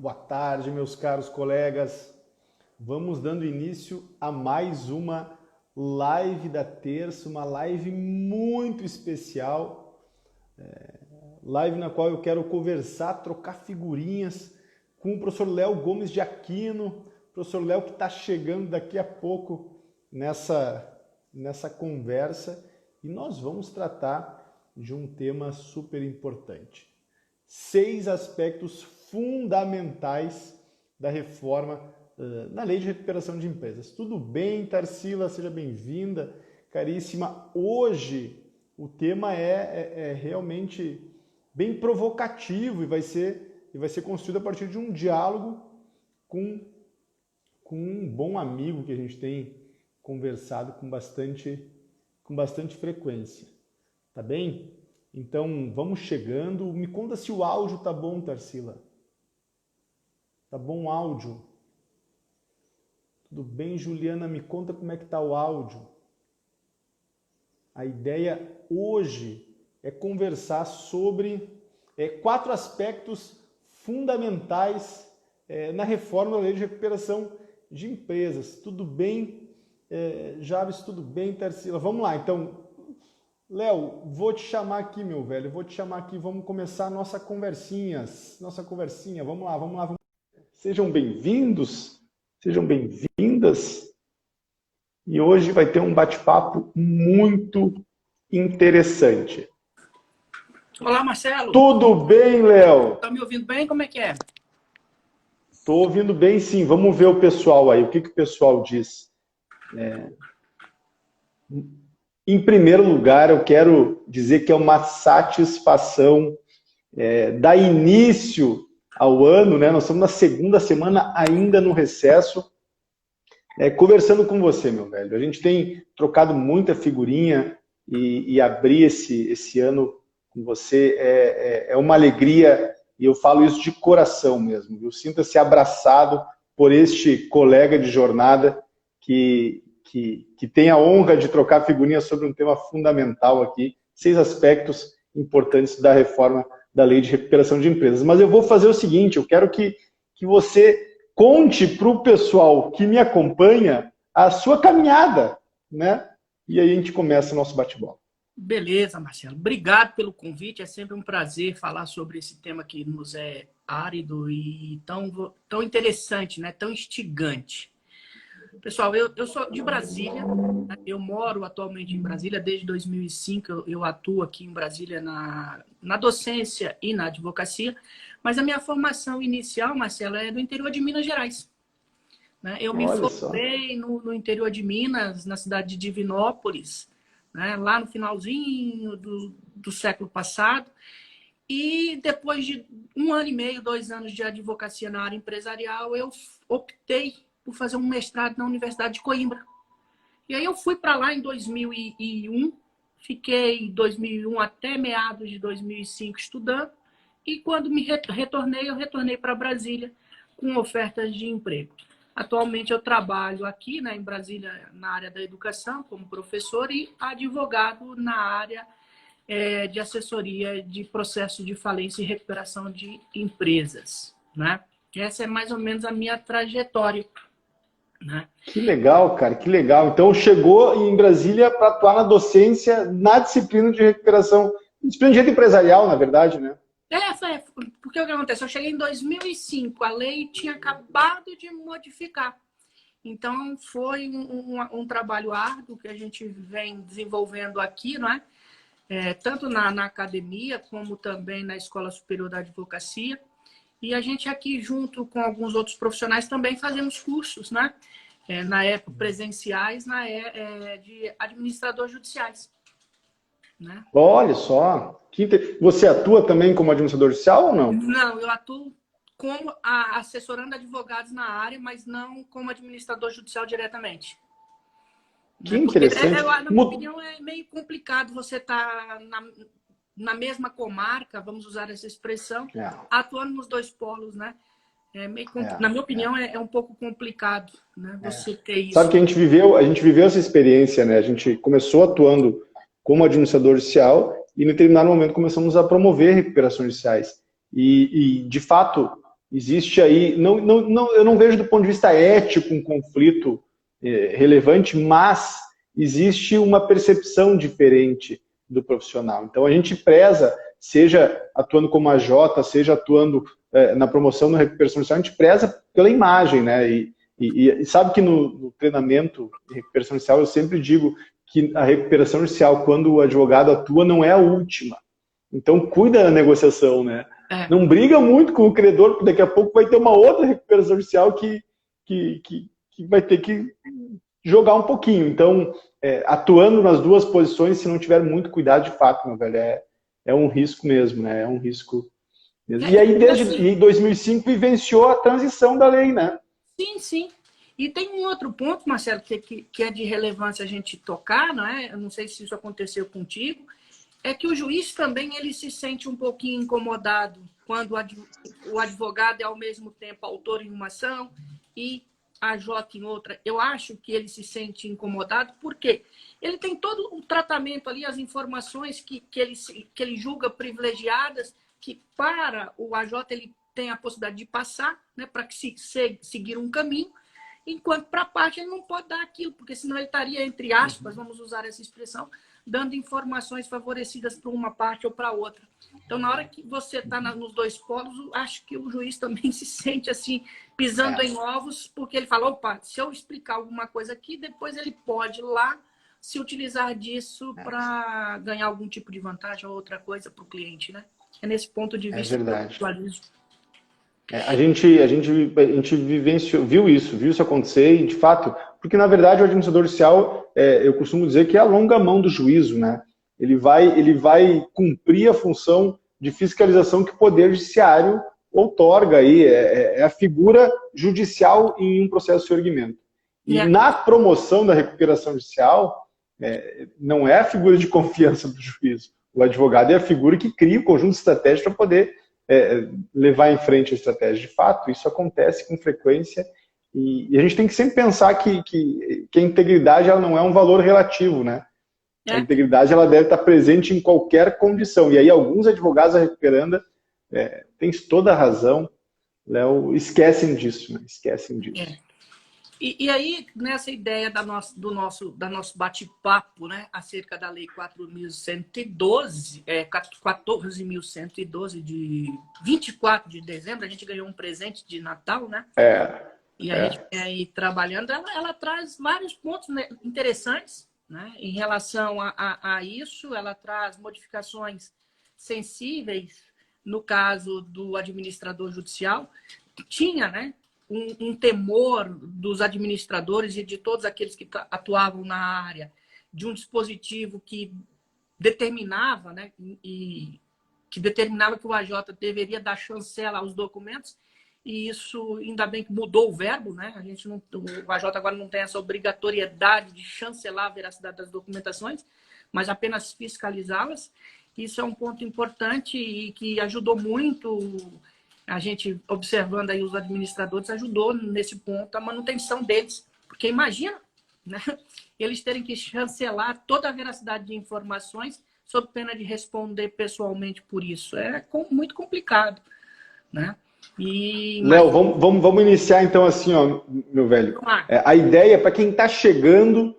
Boa tarde, meus caros colegas. Vamos dando início a mais uma live da terça, uma live muito especial, live na qual eu quero conversar, trocar figurinhas com o professor Léo Gomes de Aquino, professor Léo que está chegando daqui a pouco nessa conversa, e nós vamos tratar de um tema super importante. 6 aspectos fundamentais da reforma na Lei de Recuperação de Empresas. Tudo bem, Tarsila? Seja bem-vinda, caríssima. Hoje o tema é realmente bem provocativo e vai ser construído a partir de um diálogo com um bom amigo que a gente tem conversado com bastante frequência. Tá bem? Então, vamos chegando. Me conta se o áudio tá bom, Tarsila. Tá bom o áudio? Tudo bem, Juliana? Me conta como é que tá o áudio. A ideia hoje é conversar sobre 4 aspectos fundamentais na reforma da Lei de Recuperação de Empresas. Tudo bem, Javes? Tudo bem, Tarsila? Vamos lá, então. Léo, vou te chamar aqui, meu velho. Vou te chamar aqui. Vamos começar a nossa conversinha. Vamos lá. Sejam bem-vindos, sejam bem-vindas. E hoje vai ter um bate-papo muito interessante. Olá, Marcelo. Tudo bem, Léo? Tá me ouvindo bem? Como é que é? Estou ouvindo bem, sim. Vamos ver o pessoal aí. O que o pessoal diz? Em primeiro lugar, eu quero dizer que é uma satisfação dar início ao ano, né? Nós estamos na segunda semana ainda no recesso, conversando com você, meu velho. A gente tem trocado muita figurinha e abrir esse ano com você é uma alegria, e eu falo isso de coração mesmo. Eu sinta-se abraçado por este colega de jornada que tem a honra de trocar figurinhas sobre um tema fundamental aqui, 6 aspectos importantes da reforma da Lei de Recuperação de Empresas. Mas eu vou fazer o seguinte, eu quero que você conte para o pessoal que me acompanha a sua caminhada, né? E aí a gente começa o nosso bate-bola. Beleza, Marcelo. Obrigado pelo convite. É sempre um prazer falar sobre esse tema que nos é árido e tão interessante, né? Tão instigante. Pessoal, eu sou de Brasília, né? Eu moro atualmente em Brasília desde 2005, eu atuo aqui em Brasília na docência e na advocacia, mas a minha formação inicial, Marcelo, é do interior de Minas Gerais. Né? Eu me formei no interior de Minas, na cidade de Divinópolis, né? Lá no finalzinho do século passado, e depois de 1 ano e meio, 2 anos de advocacia na área empresarial, eu optei por fazer um mestrado na Universidade de Coimbra. E aí eu fui para lá em 2001, fiquei em 2001 até meados de 2005 estudando, e quando me retornei, eu retornei para Brasília com ofertas de emprego. Atualmente eu trabalho aqui, né, em Brasília, na área da educação, como professor e advogado na área de assessoria de processo de falência e recuperação de empresas. Né? Essa é mais ou menos a minha trajetória. Né? Que legal, cara, que legal. Então chegou em Brasília para atuar na docência, na disciplina de recuperação, disciplina de direito empresarial, na verdade, né? Porque o que acontece? Eu cheguei em 2005, a lei tinha acabado de modificar. Então foi um trabalho árduo que a gente vem desenvolvendo aqui, não é? Tanto na academia como também na Escola Superior da Advocacia. E a gente aqui, junto com alguns outros profissionais, também fazemos cursos, né? Na época presenciais, de administradores judiciais. Né? Olha só. Você atua também como administrador judicial ou não? Não, eu atuo como assessorando advogados na área, mas não como administrador judicial diretamente. Que interessante. Na minha opinião, é meio complicado você estar na mesma comarca, vamos usar essa expressão, atuando nos 2 polos, né? Na minha opinião, é um pouco complicado, né? Você ter isso. Sabe que a gente viveu essa experiência, né? A gente começou atuando como administrador judicial e, em determinado momento, começamos a promover recuperações judiciais. E de fato, Existe aí, eu não vejo do ponto de vista ético um conflito relevante, mas existe uma percepção diferente do profissional. Então a gente preza, seja atuando como AJ, seja atuando na promoção, na recuperação social, a gente preza pela imagem, né? E sabe que no treinamento de recuperação social eu sempre digo que a recuperação judicial, quando o advogado atua, não é a última. Então cuida da negociação, né? Não briga muito com o credor, porque daqui a pouco vai ter uma outra recuperação judicial que vai ter que jogar um pouquinho. Então, atuando nas duas posições, se não tiver muito cuidado, de fato, meu velho, é um risco mesmo, né? É um risco mesmo. E aí, desde 2005, vivenciou a transição da lei, né? Sim, sim. E tem um outro ponto, Marcelo, que é de relevância a gente tocar, não é? Eu não sei se isso aconteceu contigo, é que o juiz também ele se sente um pouquinho incomodado quando o advogado é ao mesmo tempo autor em uma ação e AJ em outra. Eu acho que ele se sente incomodado porque ele tem todo um tratamento ali, as informações que ele julga privilegiadas, que para o AJ ele tem a possibilidade de passar, né, para seguir um caminho, enquanto para a parte ele não pode dar aquilo, porque senão ele estaria, entre aspas, vamos usar essa expressão, dando informações favorecidas para uma parte ou para outra. Então, na hora que você está nos dois polos, acho que o juiz também se sente assim, pisando em ovos, porque ele fala, opa, se eu explicar alguma coisa aqui, depois ele pode lá se utilizar disso para ganhar algum tipo de vantagem ou outra coisa para o cliente, né? É nesse ponto de vista que eu atualizo. A gente viu isso acontecer e, de fato, porque, na verdade, o administrador judicial, eu costumo dizer que é a longa mão do juízo, né? Ele vai cumprir a função de fiscalização que o Poder Judiciário outorga aí, é a figura judicial em um processo de erguimento. E na promoção da recuperação judicial, não é a figura de confiança do juízo. O advogado é a figura que cria o conjunto de estratégias para poder levar em frente a estratégia. De fato, isso acontece com frequência e a gente tem que sempre pensar que a integridade ela não é um valor relativo, né? A integridade ela deve estar presente em qualquer condição. E aí alguns advogados da recuperanda têm toda a razão, Léo, esquecem disso, né? Esquecem disso. E aí, nessa ideia do nosso bate-papo, né, acerca da Lei 14.112, de 24 de dezembro, a gente ganhou um presente de Natal, né? E a gente vem aí trabalhando, ela traz vários pontos interessantes, né, em relação a isso. Ela traz modificações sensíveis no caso do administrador judicial. Tinha, né, um temor dos administradores e de todos aqueles que atuavam na área de um dispositivo que determinava, né, que o AJ deveria dar chancela aos documentos, e isso ainda bem que mudou o verbo, né? O AJ agora não tem essa obrigatoriedade de chancelar a veracidade das documentações, mas apenas fiscalizá-las. Isso é um ponto importante e que ajudou muito. A gente, observando aí os administradores, ajudou nesse ponto a manutenção deles. Porque imagina, né, eles terem que chancelar toda a veracidade de informações sob pena de responder pessoalmente por isso. É muito complicado, né? Léo, vamos iniciar então assim, ó, meu velho. A ideia, para quem está chegando,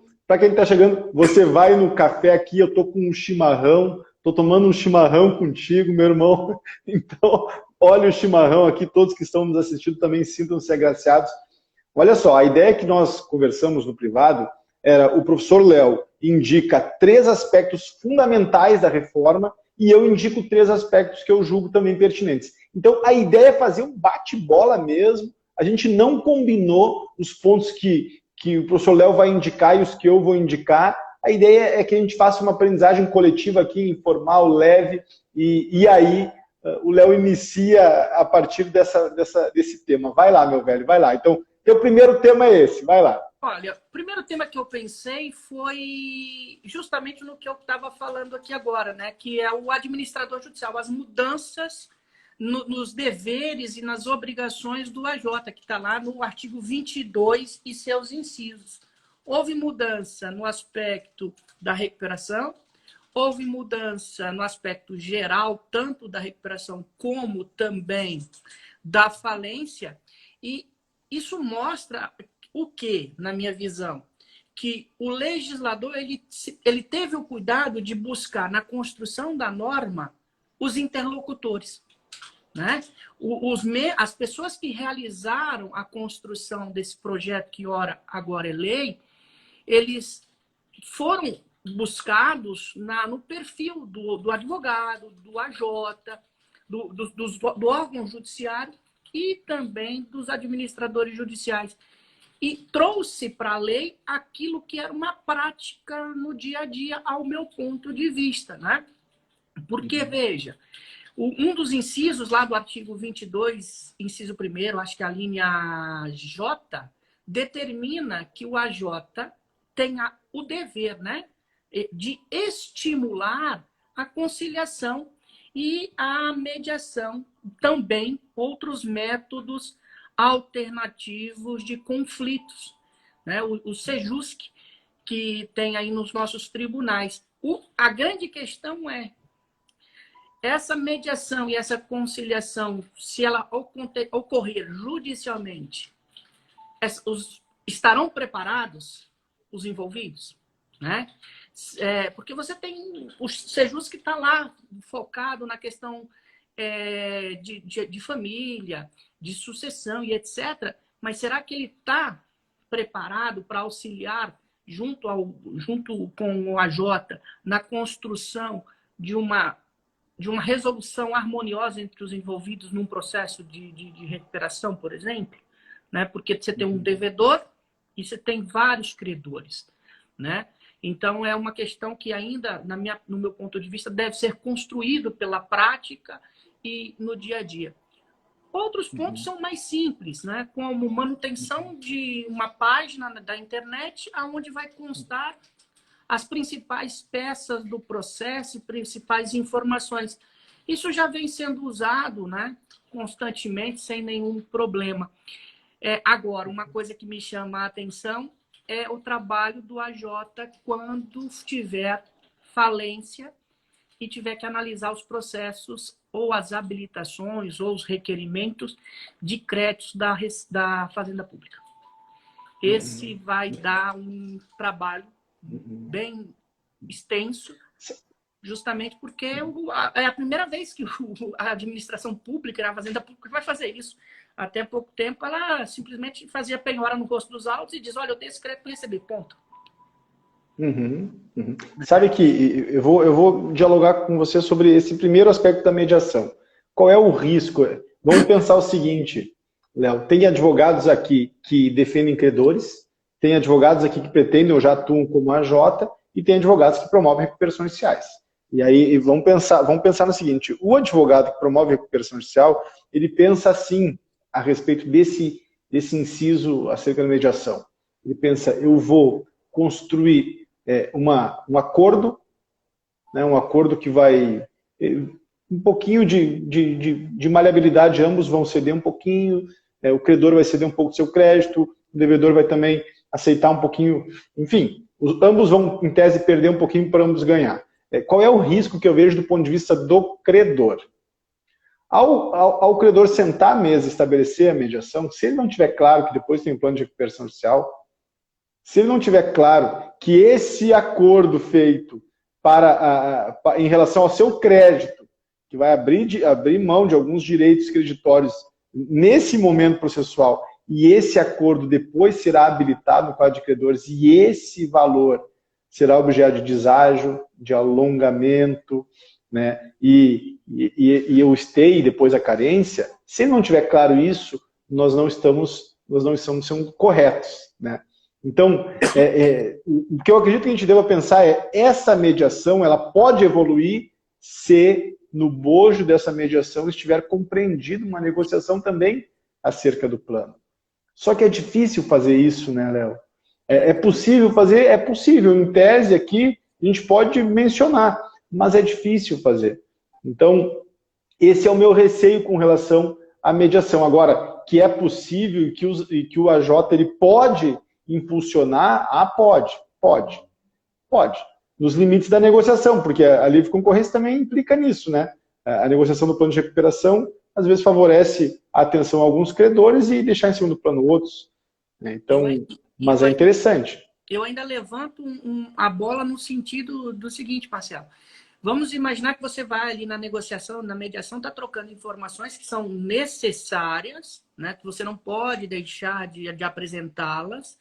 você vai no café aqui, eu tô com um chimarrão, tô tomando um chimarrão contigo, meu irmão. Então, olha o chimarrão aqui, todos que estão nos assistindo também sintam-se agraciados. Olha só, a ideia que nós conversamos no privado era o professor Léo indica 3 aspectos fundamentais da reforma e eu indico 3 aspectos que eu julgo também pertinentes. Então, a ideia é fazer um bate-bola mesmo. A gente não combinou os pontos que o professor Léo vai indicar e os que eu vou indicar. A ideia é que a gente faça uma aprendizagem coletiva aqui, informal, leve, e aí o Léo inicia a partir desse tema. Vai lá, meu velho, vai lá. Então, teu primeiro tema é esse, vai lá. Olha, o primeiro tema que eu pensei foi justamente no que eu estava falando aqui agora, né? Que é o administrador judicial, as mudanças nos deveres e nas obrigações do AJ, que está lá no artigo 22 e seus incisos. Houve mudança no aspecto da recuperação, houve mudança no aspecto geral, tanto da recuperação como também da falência. E isso mostra o quê, na minha visão? Que o legislador ele teve o cuidado de buscar na construção da norma os interlocutores, né? As pessoas que realizaram a construção desse projeto que agora é lei, eles foram buscados no perfil do advogado, do AJ, do órgão judiciário e também dos administradores judiciais. E trouxe para a lei aquilo que era uma prática no dia a dia, ao meu ponto de vista, né? Porque, veja, um dos incisos lá do artigo 22, inciso 1º, acho que a linha J, determina que o AJ tenha o dever, né, de estimular a conciliação e a mediação, também outros métodos alternativos de conflitos, né? O SEJUSC, que tem aí nos nossos tribunais. A grande questão é essa mediação e essa conciliação, se ela ocorrer judicialmente, estarão preparados os envolvidos, né? Porque você tem o SEJUSC que está lá focado na questão de família, de sucessão e etc. Mas será que ele está preparado para auxiliar junto com o AJ na construção de uma resolução harmoniosa entre os envolvidos num processo de recuperação, por exemplo? Né? Porque você tem um devedor e você tem vários credores, né? Então, é uma questão que ainda, no meu ponto de vista, deve ser construído pela prática e no dia a dia. Outros pontos são mais simples, né? Como manutenção de uma página da internet onde vai constar as principais peças do processo, principais informações. Isso já vem sendo usado, né, constantemente, sem nenhum problema. Agora, uma coisa que me chama a atenção é o trabalho do AJ quando tiver falência e tiver que analisar os processos ou as habilitações ou os requerimentos de créditos da Fazenda Pública. Esse vai dar um trabalho bem extenso, justamente porque é a primeira vez que a administração pública, a Fazenda Pública, vai fazer isso. Até pouco tempo, ela simplesmente fazia penhora no rosto dos autos e diz, olha, eu tenho esse crédito para receber, ponto. Sabe que eu vou dialogar com você sobre esse primeiro aspecto da mediação. Qual é o risco? Vamos pensar o seguinte, Léo, tem advogados aqui que defendem credores, tem advogados aqui que pretendem ou já atuam como AJ, e tem advogados que promovem recuperações judiciais. E aí vamos pensar no seguinte, o advogado que promove recuperação judicial, ele pensa assim a respeito desse inciso acerca da mediação. Ele pensa, eu vou construir um acordo, né, um acordo que vai... um pouquinho de maleabilidade, ambos vão ceder um pouquinho, o credor vai ceder um pouco do seu crédito, o devedor vai também aceitar um pouquinho, enfim, ambos vão, em tese, perder um pouquinho para ambos ganhar. Qual é o risco que eu vejo do ponto de vista do credor? Ao credor sentar à mesa e estabelecer a mediação, se ele não tiver claro que depois tem um plano de recuperação judicial, se ele não tiver claro que esse acordo feito em relação ao seu crédito, que vai abrir mão de alguns direitos creditórios nesse momento processual, e esse acordo depois será habilitado no quadro de credores, e esse valor será objeto de deságio, de alongamento, né, e o stay depois a carência, se não tiver claro isso, nós não estamos sendo corretos, né? Então, o que eu acredito que a gente deva pensar essa mediação, ela pode evoluir se no bojo dessa mediação estiver compreendido uma negociação também acerca do plano. Só que é difícil fazer isso, né, Léo? É possível fazer? É possível. Em tese aqui, a gente pode mencionar, mas é difícil fazer. Então, esse é o meu receio com relação à mediação. Agora, que é possível e que o AJ ele pode impulsionar, pode. Nos limites da negociação, porque a livre concorrência também implica nisso, né? A negociação do plano de recuperação, às vezes, favorece atenção a alguns credores e deixar em segundo plano outros, né? Então, mas é interessante. Eu ainda levanto a bola no sentido do seguinte, Marcelo. Vamos imaginar que você vai ali na negociação, na mediação, está trocando informações que são necessárias, né? Que você não pode deixar de apresentá-las,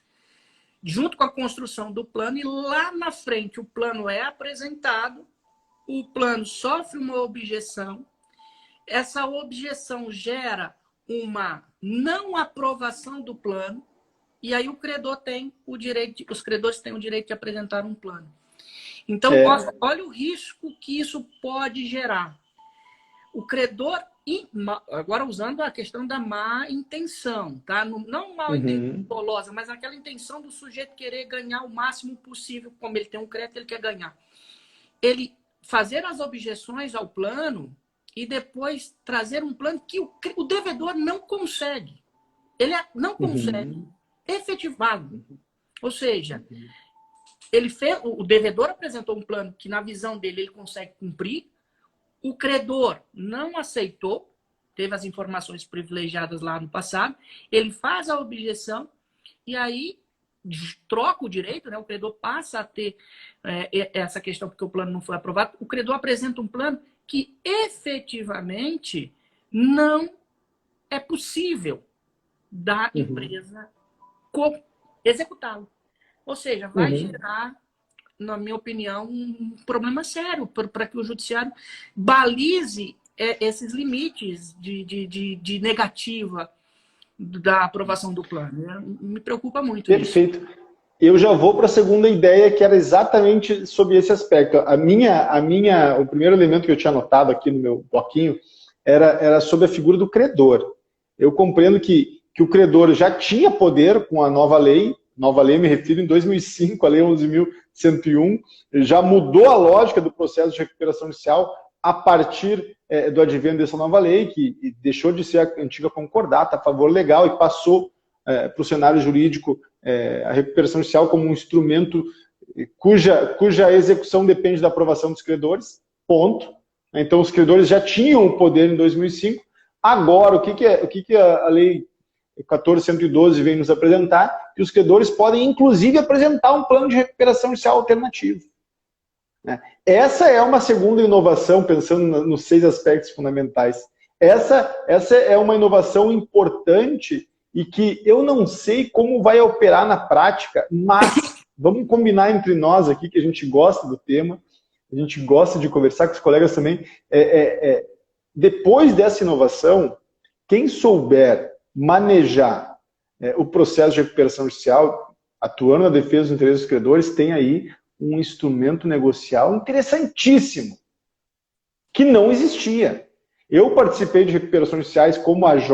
junto com a construção do plano, e lá na frente o plano é apresentado, o plano sofre uma objeção, essa objeção gera uma não aprovação do plano, e aí o credor tem o direito, os credores têm o direito de apresentar um plano. Então, olha o risco que isso pode gerar. O credor, agora usando a questão da má intenção, tá? Não mal intenção dolosa, mas aquela intenção do sujeito querer ganhar o máximo possível, como ele tem um crédito, ele quer ganhar. Ele fazer as objeções ao plano e depois trazer um plano que o devedor não consegue. Ele não consegue efetivá-lo. Ou seja, o devedor apresentou um plano que, na visão dele, ele consegue cumprir. O credor não aceitou, teve as informações privilegiadas lá no passado, ele faz a objeção e aí troca o direito, né? O credor passa a ter essa questão porque o plano não foi aprovado. O credor apresenta um plano que efetivamente não é possível da empresa executá-lo. Ou seja, vai gerar, na minha opinião, um problema sério para que o judiciário balize esses limites de negativa da aprovação do plano. Me preocupa muito Perfeito. isso. Eu já vou para a segunda ideia, que era exatamente sobre esse aspecto. O primeiro elemento que eu tinha anotado aqui no meu bloquinho era sobre a figura do credor. Eu compreendo que o credor já tinha poder com a nova lei, me refiro em 2005, a Lei 11.101, já mudou a lógica do processo de recuperação judicial a partir do advento dessa nova lei, que deixou de ser a antiga concordata, a favor legal, e passou para o cenário jurídico a recuperação judicial como um instrumento cuja execução depende da aprovação dos credores, ponto. Então, os credores já tinham o poder em 2005. Agora, o que a Lei 14.112 vem nos apresentar? Que os credores podem, inclusive, apresentar um plano de recuperação judicial alternativo. Essa é uma segunda inovação, pensando nos 6 aspectos fundamentais. Essa é uma inovação importante e que eu não sei como vai operar na prática, mas vamos combinar entre nós aqui, que a gente gosta do tema, a gente gosta de conversar com os colegas também. Depois dessa inovação, quem souber manejar o processo de recuperação judicial, atuando na defesa dos interesses dos credores, tem aí um instrumento negocial interessantíssimo, que não existia. Eu participei de recuperações judiciais como AJ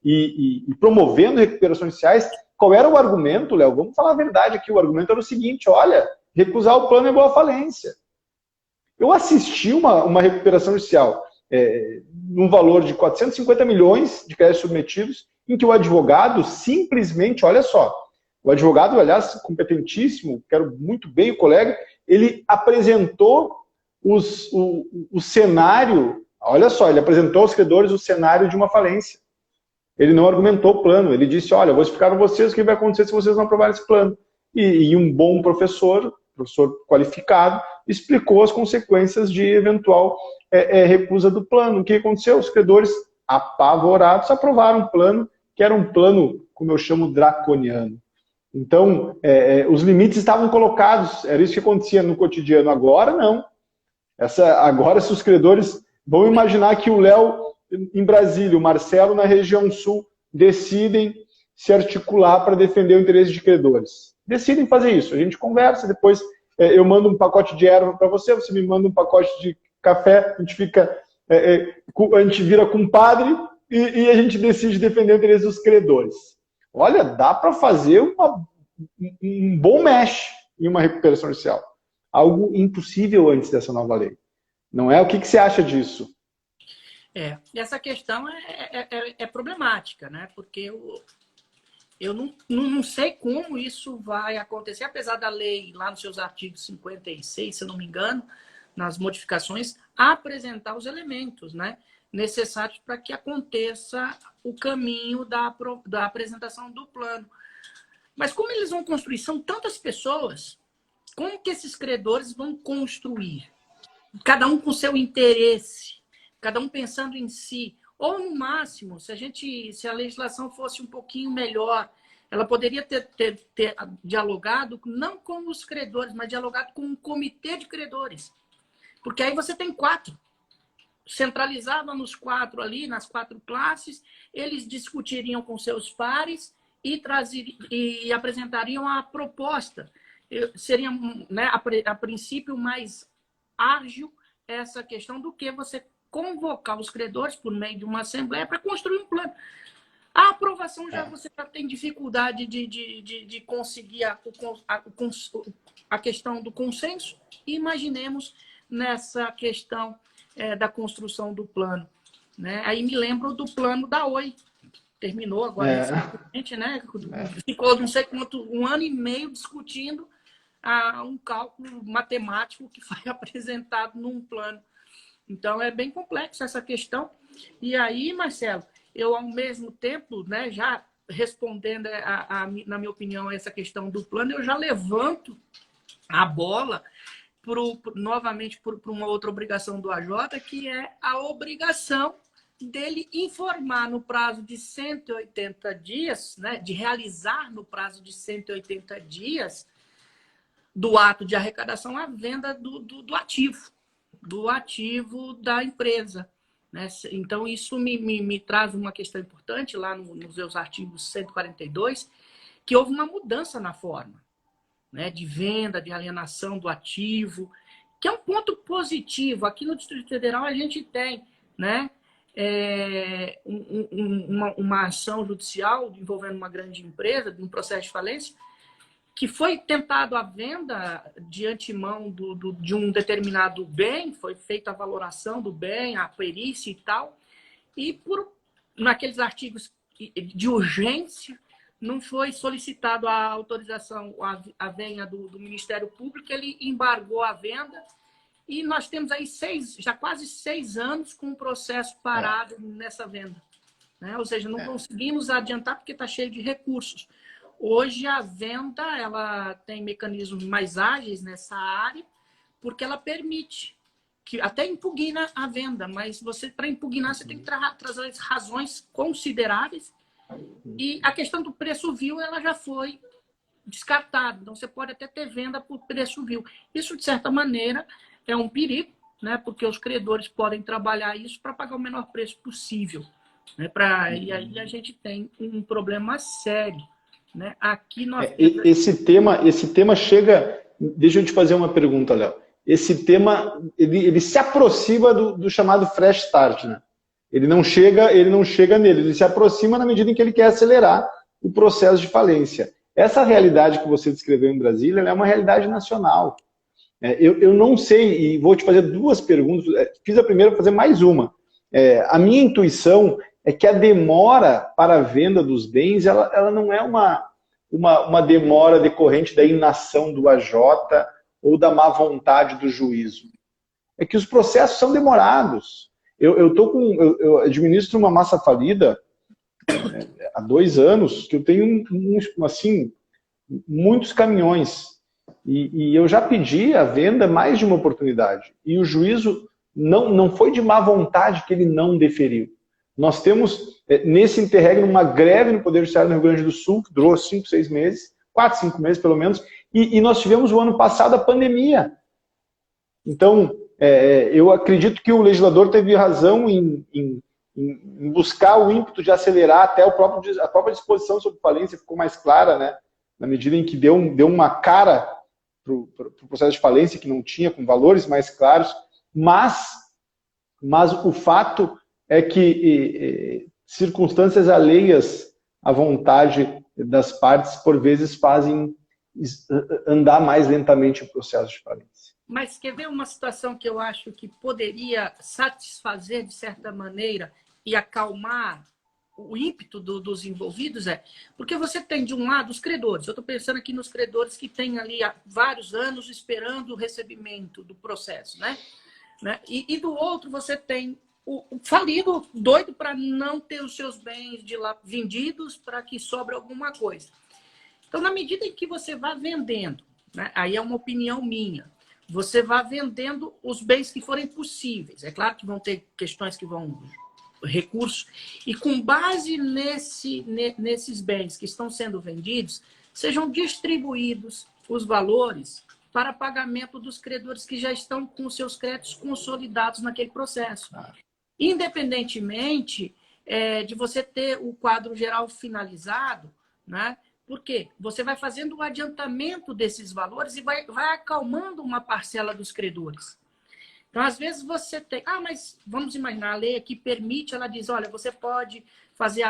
e promovendo recuperações judiciais. Qual era o argumento, Léo? Vamos falar a verdade aqui. O argumento era o seguinte: olha, recusar o plano é igual à falência. Eu assisti uma recuperação judicial num valor de 450 milhões de créditos submetidos, em que o advogado simplesmente, olha só, o advogado, aliás, competentíssimo, quero muito bem o colega, ele apresentou o cenário, olha só, ele apresentou aos credores o cenário de uma falência. Ele não argumentou o plano, ele disse, olha, eu vou explicar para vocês o que vai acontecer se vocês não aprovarem esse plano. E um bom professor qualificado, explicou as consequências de eventual recusa do plano. O que aconteceu? Os credores, apavorados, aprovaram um plano que era um plano, como eu chamo, draconiano. Então, os limites estavam colocados, era isso que acontecia no cotidiano. Agora, não. Agora, se os credores vão imaginar que o Léo em Brasília, o Marcelo na região sul, decidem se articular para defender o interesse de credores. Decidem fazer isso. A gente conversa, depois eu mando um pacote de erva para você, você me manda um pacote de café, a gente vira compadre e a gente decide defender o interesse dos credores. Olha, dá para fazer um bom mesh em uma recuperação judicial. Algo impossível antes dessa nova lei. Não é? O que você acha disso? Essa questão é problemática, né? Porque eu não sei como isso vai acontecer, apesar da lei, lá nos seus artigos 56, se eu não me engano, nas modificações, apresentar os elementos, né? necessários para que aconteça o caminho da apresentação do plano. Mas como eles vão construir? São tantas pessoas, como que esses credores vão construir? Cada um com seu interesse, cada um pensando em si. Ou, no máximo, se a legislação fosse um pouquinho melhor, ela poderia ter dialogado não com os credores, mas dialogado com um comitê de credores. Porque aí você tem 4. Centralizado nos 4 ali, nas 4 classes, eles discutiriam com seus pares e apresentariam a proposta. Seria, né, a princípio, mais ágil essa questão do que você convocar os credores por meio de uma assembleia para construir um plano. A aprovação você já tem dificuldade de conseguir a questão do consenso. Imaginemos nessa questão da construção do plano. Né? Aí me lembro do plano da Oi. Terminou agora recentemente, né? Ficou não sei quanto, 1 ano e meio discutindo um cálculo matemático que foi apresentado num plano. Então, é bem complexa essa questão. E aí, Marcelo, eu, ao mesmo tempo, né, já respondendo, na minha opinião, essa questão do plano, eu já levanto a bola novamente para uma outra obrigação do AJ, que é a obrigação dele informar no prazo de 180 dias, né, de realizar no prazo de 180 dias do ato de arrecadação a venda do ativo da empresa. Né? Então, isso me traz uma questão importante lá nos seus artigos 142, que houve uma mudança na forma, né, de venda, de alienação do ativo, que é um ponto positivo. Aqui no Distrito Federal a gente tem, né, uma ação judicial envolvendo uma grande empresa, de um processo de falência, que foi tentado a venda de antemão de um determinado bem, foi feita a valoração do bem, a perícia e tal, e naqueles artigos de urgência, não foi solicitado a autorização, a venha do Ministério Público, ele embargou a venda, e nós temos aí já quase 6 anos com o processo parado nessa venda. Né? Ou seja, não conseguimos adiantar porque está cheio de recursos. Hoje, a venda ela tem mecanismos mais ágeis nessa área, porque ela permite, que até impugna a venda, mas para impugnar você tem que trazer razões consideráveis, e a questão do preço vil ela já foi descartada. Então, você pode até ter venda por preço vil. Isso, de certa maneira, é um perigo, né? Porque os credores podem trabalhar isso para pagar o menor preço possível. Né? E aí a gente tem um problema sério. Né? Aqui nós... esse tema chega... Deixa eu te fazer uma pergunta, Léo. Esse tema ele se aproxima do chamado fresh start, né? Ele não chega nele, ele se aproxima na medida em que ele quer acelerar o processo de falência. Essa realidade que você descreveu em Brasília é uma realidade nacional. Eu não sei, e vou te fazer 2 perguntas. Fiz a primeira, vou fazer mais uma. A minha intuição é que a demora para a venda dos bens, ela não é uma demora decorrente da inação do AJ ou da má vontade do juízo. É que os processos são demorados. Eu administro uma massa falida há 2 anos, que eu tenho assim, muitos caminhões. E eu já pedi a venda mais de uma oportunidade. E o juízo não foi de má vontade que ele não deferiu. Nós temos, nesse interregno, uma greve no Poder Judiciário no Rio Grande do Sul, que durou 5, 6 meses, 4, 5 meses pelo menos, e nós tivemos o ano passado a pandemia. Então, eu acredito que o legislador teve razão em buscar o ímpeto de acelerar, até a própria disposição sobre falência ficou mais clara, né? Na medida em que deu uma cara para o processo de falência que não tinha, com valores mais claros, mas o fato é que circunstâncias alheias à vontade das partes, por vezes, fazem andar mais lentamente o processo de falência. Mas quer ver uma situação que eu acho que poderia satisfazer, de certa maneira, e acalmar o ímpeto dos envolvidos? Porque você tem, de um lado, os credores. Eu estou pensando aqui nos credores que têm ali há vários anos esperando o recebimento do processo, né? E do outro, você tem o falido doido para não ter os seus bens de lá vendidos para que sobre alguma coisa. Então, na medida em que você vai vendendo, né, aí é uma opinião minha, você vai vendendo os bens que forem possíveis. É claro que vão ter questões que vão recursos, e com base nesses bens que estão sendo vendidos, sejam distribuídos os valores para pagamento dos credores que já estão com seus créditos consolidados naquele processo. Independentemente de você ter o quadro geral finalizado, né? Porque você vai fazendo o adiantamento desses valores e vai acalmando uma parcela dos credores. Então, às vezes você tem... mas vamos imaginar, a lei aqui permite, ela diz, olha, você pode fazer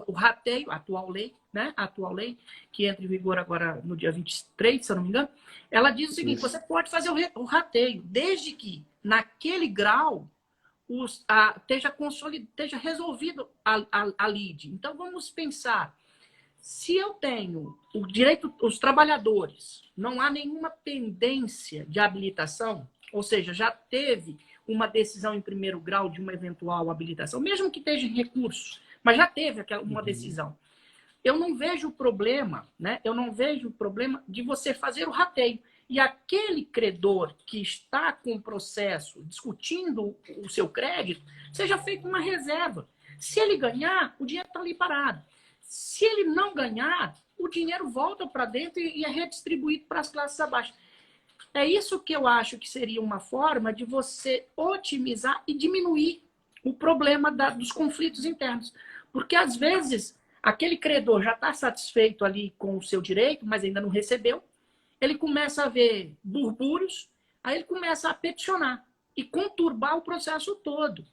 o rateio, a atual lei, né? A atual lei, que entra em vigor agora no dia 23, se eu não me engano, ela diz o seguinte, você pode fazer o rateio, desde que naquele grau esteja resolvido a lide. Então, vamos pensar, se eu tenho o direito, os trabalhadores, não há nenhuma pendência de habilitação, ou seja, já teve uma decisão em primeiro grau de uma eventual habilitação, mesmo que esteja em recurso, mas já teve uma decisão. Eu não vejo problema, né? Eu não vejo problema de você fazer o rateio. E aquele credor que está com o processo discutindo o seu crédito, seja feito uma reserva. Se ele ganhar, o dinheiro está ali parado. Se ele não ganhar, o dinheiro volta para dentro e é redistribuído para as classes abaixo. É isso que eu acho que seria uma forma de você otimizar e diminuir o problema dos conflitos internos. Porque, às vezes, aquele credor já está satisfeito ali com o seu direito, mas ainda não recebeu. Ele começa a ver burburos, aí ele começa a peticionar e conturbar o processo todo.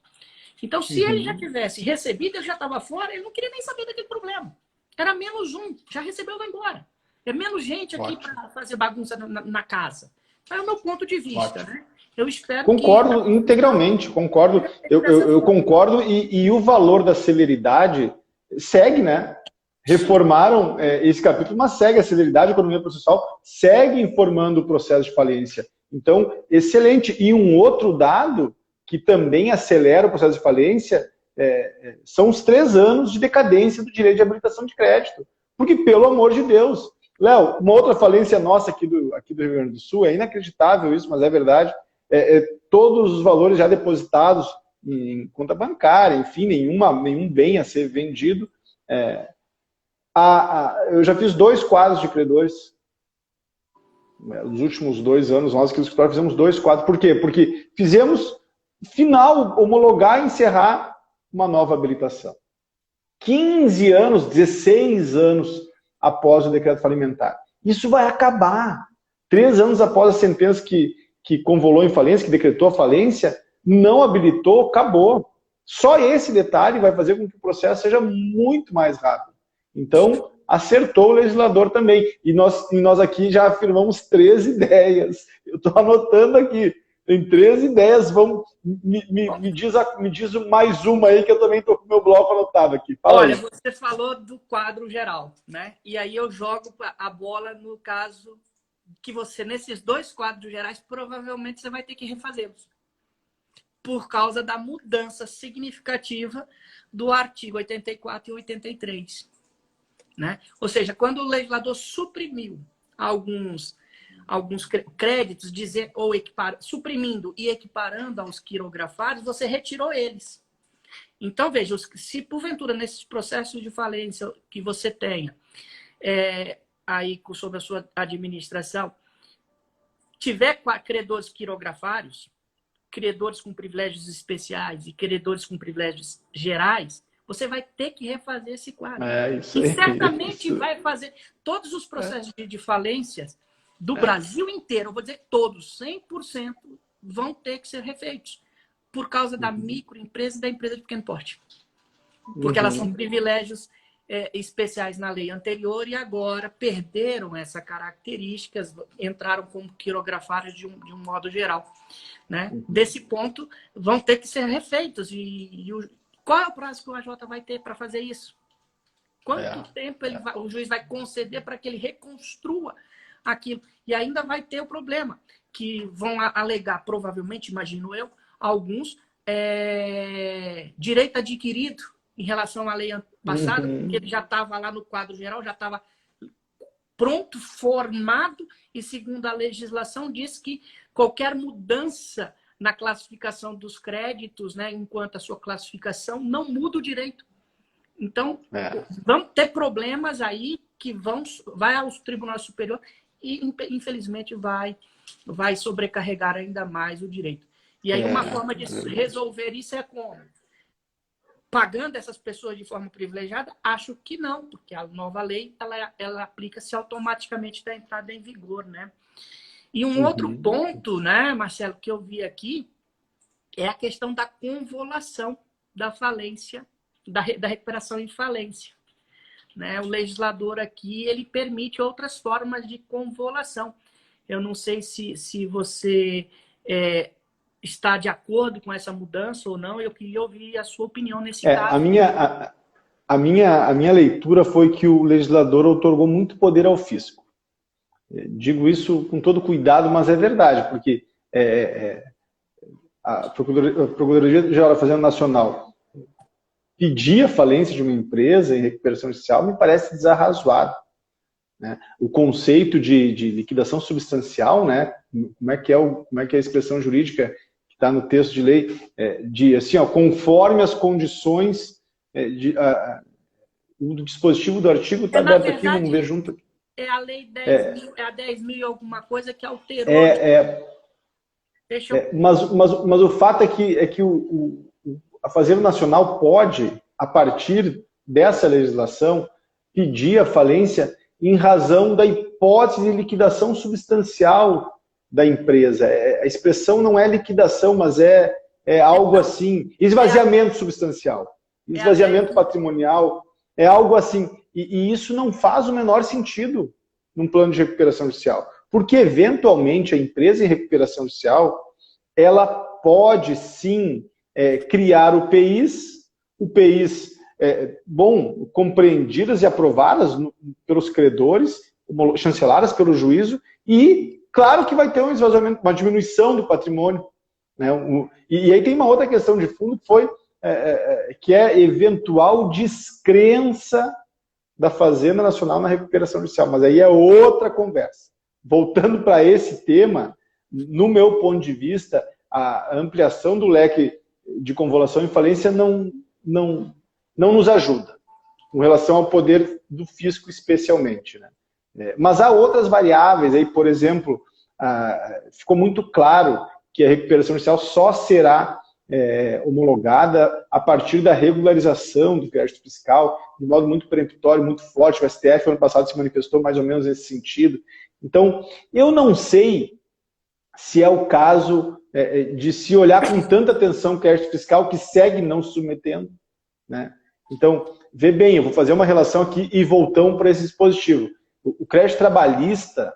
Então, se ele já tivesse recebido, ele já estava fora, ele não queria nem saber daquele problema. Era menos um, já recebeu, vai embora. É menos gente aqui para fazer bagunça na casa. É o meu ponto de vista, né? Eu espero concordo integralmente, concordo. Eu concordo e o valor da celeridade segue, né? Reformaram esse capítulo, mas segue a celeridade, a economia processual segue informando o processo de falência. Então, excelente. E um outro dado que também acelera o processo de falência são os 3 anos de decadência do direito de habilitação de crédito. Porque, pelo amor de Deus, Léo, uma outra falência nossa aqui do Rio Grande do Sul, é inacreditável isso, mas é verdade, todos os valores já depositados em conta bancária, enfim, nenhum bem a ser vendido. Eu já fiz 2 quadros de credores. Nos últimos 2 anos, nós aqui no escritório fizemos 2 quadros. Por quê? Porque fizemos, final, homologar e encerrar uma nova habilitação. 15 anos, 16 anos após o decreto falimentar. Isso vai acabar. 3 anos após a sentença que convolou em falência, que decretou a falência, não habilitou, acabou. Só esse detalhe vai fazer com que o processo seja muito mais rápido. Então, acertou o legislador também. E nós aqui já afirmamos 3 ideias. Eu estou anotando aqui. Tem 3 ideias. Me diz mais uma aí, que eu também estou com o meu bloco anotado aqui. Fala Olha, aí. você falou do quadro geral, né? E aí eu jogo a bola no caso que você, nesses 2 quadros gerais, provavelmente você vai ter que refazê-los. Por causa da mudança significativa do artigo 84 e 83. Né? Ou seja, quando o legislador suprimiu alguns créditos, suprimindo e equiparando aos quirografados, você retirou eles. Então, veja, se porventura nesses processos de falência que você tenha aí sob a sua administração, tiver credores quirografários, credores com privilégios especiais e credores com privilégios gerais, você vai ter que refazer esse quadro. E certamente vai fazer todos os processos de falências do Brasil inteiro, eu vou dizer todos, 100% vão ter que ser refeitos por causa da microempresa e da empresa de pequeno porte. Porque elas são privilégios especiais na lei anterior e agora perderam essa característica, entraram como quirografários de um modo geral. Né? Desse ponto, vão ter que ser refeitos. Qual é o prazo que o AJ vai ter para fazer isso? Quanto tempo o juiz vai conceder para que ele reconstrua aquilo? E ainda vai ter o problema, que vão alegar, provavelmente, imagino eu, alguns, direito adquirido em relação à lei passada, porque ele já estava lá no quadro geral, já estava pronto, formado, e segundo a legislação diz que qualquer mudança na classificação dos créditos, né, enquanto a sua classificação, não muda o direito. Então, vamos ter problemas aí que vai aos tribunais superiores e, infelizmente, vai sobrecarregar ainda mais o direito. E aí, uma forma de resolver isso é como? Pagando essas pessoas de forma privilegiada? Acho que não, porque a nova lei ela aplica-se automaticamente da entrada em vigor, né? E um outro ponto, né, Marcelo, que eu vi aqui é a questão da convolução da falência, da recuperação em falência. Né? O legislador aqui ele permite outras formas de convolução. Eu não sei se você está de acordo com essa mudança ou não. Eu queria ouvir a sua opinião nesse caso. A minha leitura foi que o legislador outorgou muito poder ao fisco. Digo isso com todo cuidado, mas é verdade, porque a Procuradoria-Geral da Fazenda Nacional pedir a falência de uma empresa em recuperação judicial me parece desarrazoado. Né? O conceito de liquidação substancial, né? Como é que é a expressão jurídica que está no texto de lei, de assim, conforme as condições do dispositivo do artigo está aberto aqui, vamos ver junto. É a lei 10.000, a 10.000 alguma coisa que alterou. Mas o fato é que a Fazenda Nacional pode, a partir dessa legislação, pedir a falência em razão da hipótese de liquidação substancial da empresa. A expressão não é liquidação, mas é algo assim, esvaziamento substancial, esvaziamento patrimonial, é algo assim. E isso não faz o menor sentido num plano de recuperação judicial. Porque, eventualmente, a empresa em recuperação judicial, ela pode, sim, criar o PIs, compreendidas e aprovadas pelos credores, chanceladas pelo juízo, e, claro que vai ter um esvaziamento, uma diminuição do patrimônio. Né? E aí tem uma outra questão de fundo, que é eventual descrença da Fazenda Nacional na recuperação judicial, mas aí é outra conversa. Voltando para esse tema, no meu ponto de vista, a ampliação do leque de convolução e falência não nos ajuda, com relação ao poder do fisco especialmente. Né? Mas há outras variáveis, aí, por exemplo, ficou muito claro que a recuperação judicial só será homologada a partir da regularização do crédito fiscal, de modo muito peremptório, muito forte. O STF, ano passado, se manifestou mais ou menos nesse sentido. Então, eu não sei se é o caso de se olhar com tanta atenção o crédito fiscal que segue não se submetendo. Né? Então, vê bem, eu vou fazer uma relação aqui e voltamos para esse dispositivo. O crédito trabalhista,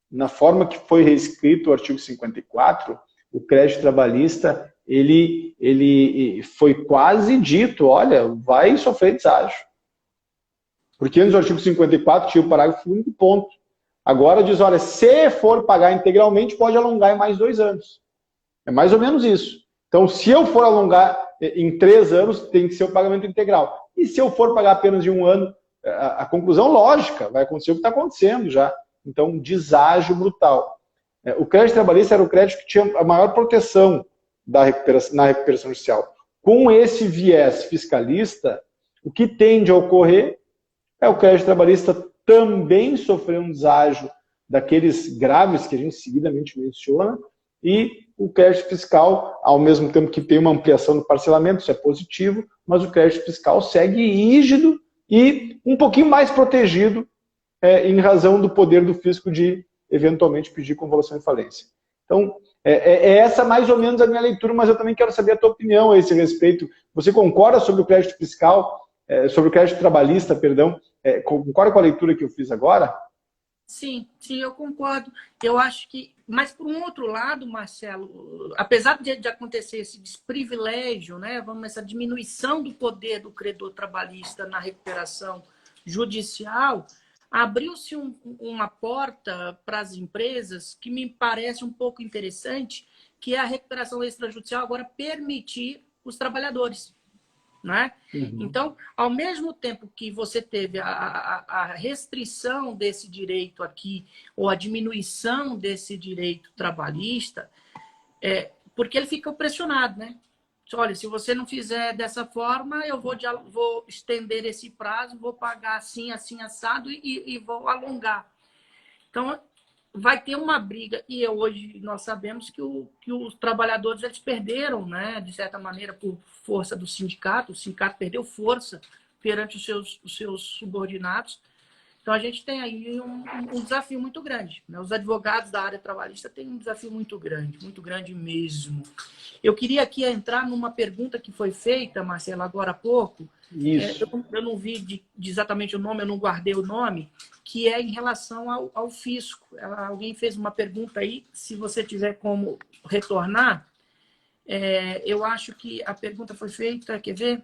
na forma que foi reescrito o artigo 54, o crédito trabalhista ele foi quase dito, olha, vai sofrer deságio. Porque antes do artigo 54 tinha o parágrafo único ponto. Agora diz, olha, se for pagar integralmente, pode alongar em mais 2 anos. É mais ou menos isso. Então, se eu for alongar em 3 anos, tem que ser o pagamento integral. E se eu for pagar apenas de 1 ano, a conclusão lógica, vai acontecer o que está acontecendo já. Então, deságio brutal. O crédito trabalhista era o crédito que tinha a maior proteção na recuperação judicial. Com esse viés fiscalista, o que tende a ocorrer é o crédito trabalhista também sofrer um deságio daqueles graves que a gente seguidamente menciona, e o crédito fiscal, ao mesmo tempo que tem uma ampliação do parcelamento, isso é positivo, mas o crédito fiscal segue rígido e um pouquinho mais protegido em razão do poder do fisco de eventualmente pedir convolução e falência. Então, essa mais ou menos a minha leitura, mas eu também quero saber a tua opinião a esse respeito. Você concorda sobre o crédito fiscal, sobre o crédito trabalhista, perdão, concorda com a leitura que eu fiz agora? Sim, eu concordo. Eu acho que... Mas, por um outro lado, Marcelo, apesar de acontecer esse desprivilégio, né, essa diminuição do poder do credor trabalhista na recuperação judicial, abriu-se uma porta para as empresas que me parece um pouco interessante, que é a recuperação extrajudicial agora permitir os trabalhadores. Né? Uhum. Então, ao mesmo tempo que você teve a restrição desse direito aqui, ou a diminuição desse direito trabalhista, porque ele fica pressionado, né? Olha, se você não fizer dessa forma, eu vou estender esse prazo, vou pagar assim, assim, assado e vou alongar. Então, vai ter uma briga. E hoje nós sabemos que os trabalhadores eles perderam, né, de certa maneira, por força do sindicato. O sindicato perdeu força perante os seus subordinados. Então, a gente tem aí um desafio muito grande. Né? Os advogados da área trabalhista têm um desafio muito grande mesmo. Eu queria aqui entrar numa pergunta que foi feita, Marcelo, agora há pouco. Isso. Eu não vi de exatamente o nome, eu não guardei o nome, que é em relação ao fisco. Alguém fez uma pergunta aí, se você tiver como retornar. Eu acho que a pergunta foi feita, quer ver?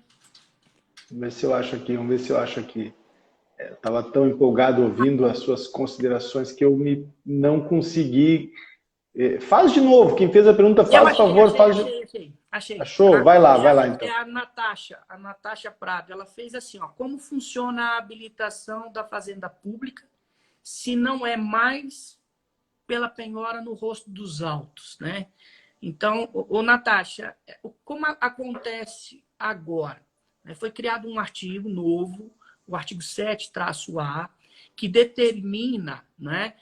Vamos ver se eu acho aqui. Eu estava tão empolgado ouvindo as suas considerações que eu não consegui. Faz de novo, quem fez a pergunta, faz favor. Achei. Achou? Vai lá então. É a Natasha Prado. Ela fez assim, ó, como funciona a habilitação da fazenda pública se não é mais pela penhora no rosto dos autos, né? Então, Natasha, como acontece agora? Foi criado um artigo novo, o artigo 7-A, que determina, né,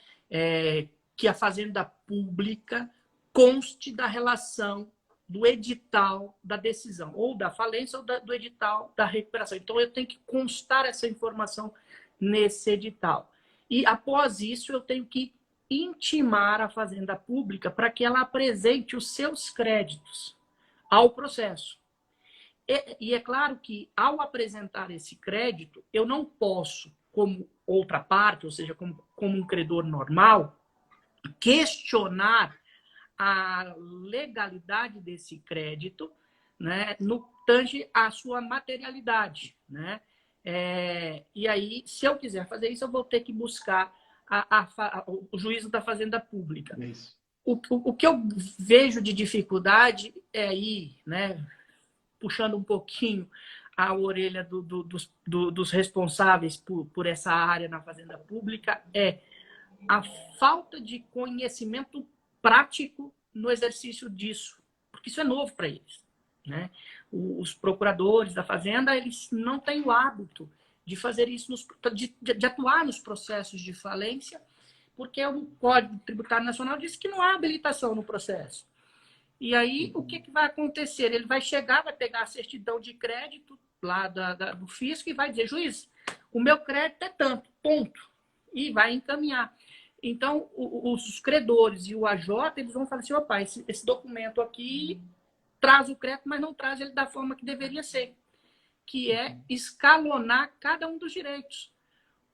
que a fazenda pública conste da relação do edital da decisão, ou da falência ou do edital da recuperação. Então, eu tenho que constar essa informação nesse edital. E, após isso, eu tenho que intimar a fazenda pública para que ela apresente os seus créditos ao processo. E é claro que, ao apresentar esse crédito, eu não posso, como outra parte, ou seja, como um credor normal, questionar a legalidade desse crédito, né, no tange à sua materialidade. Né? E aí, se eu quiser fazer isso, eu vou ter que buscar o juízo da Fazenda Pública. Isso. O que eu vejo de dificuldade é aí, né, puxando um pouquinho a orelha dos responsáveis por essa área na Fazenda Pública, é a falta de conhecimento prático no exercício disso, porque isso é novo para eles. Né? Os procuradores da Fazenda, eles não têm o hábito de fazer isso, de atuar nos processos de falência, porque o Código Tributário Nacional diz que não há habilitação no processo. E aí, o que vai acontecer? Ele vai chegar, vai pegar a certidão de crédito lá do fisco e vai dizer, juiz, o meu crédito é tanto, ponto. E vai encaminhar. Então, os credores e o AJ, eles vão falar assim, opa, esse documento aqui traz o crédito, mas não traz ele da forma que deveria ser, que é escalonar cada um dos direitos.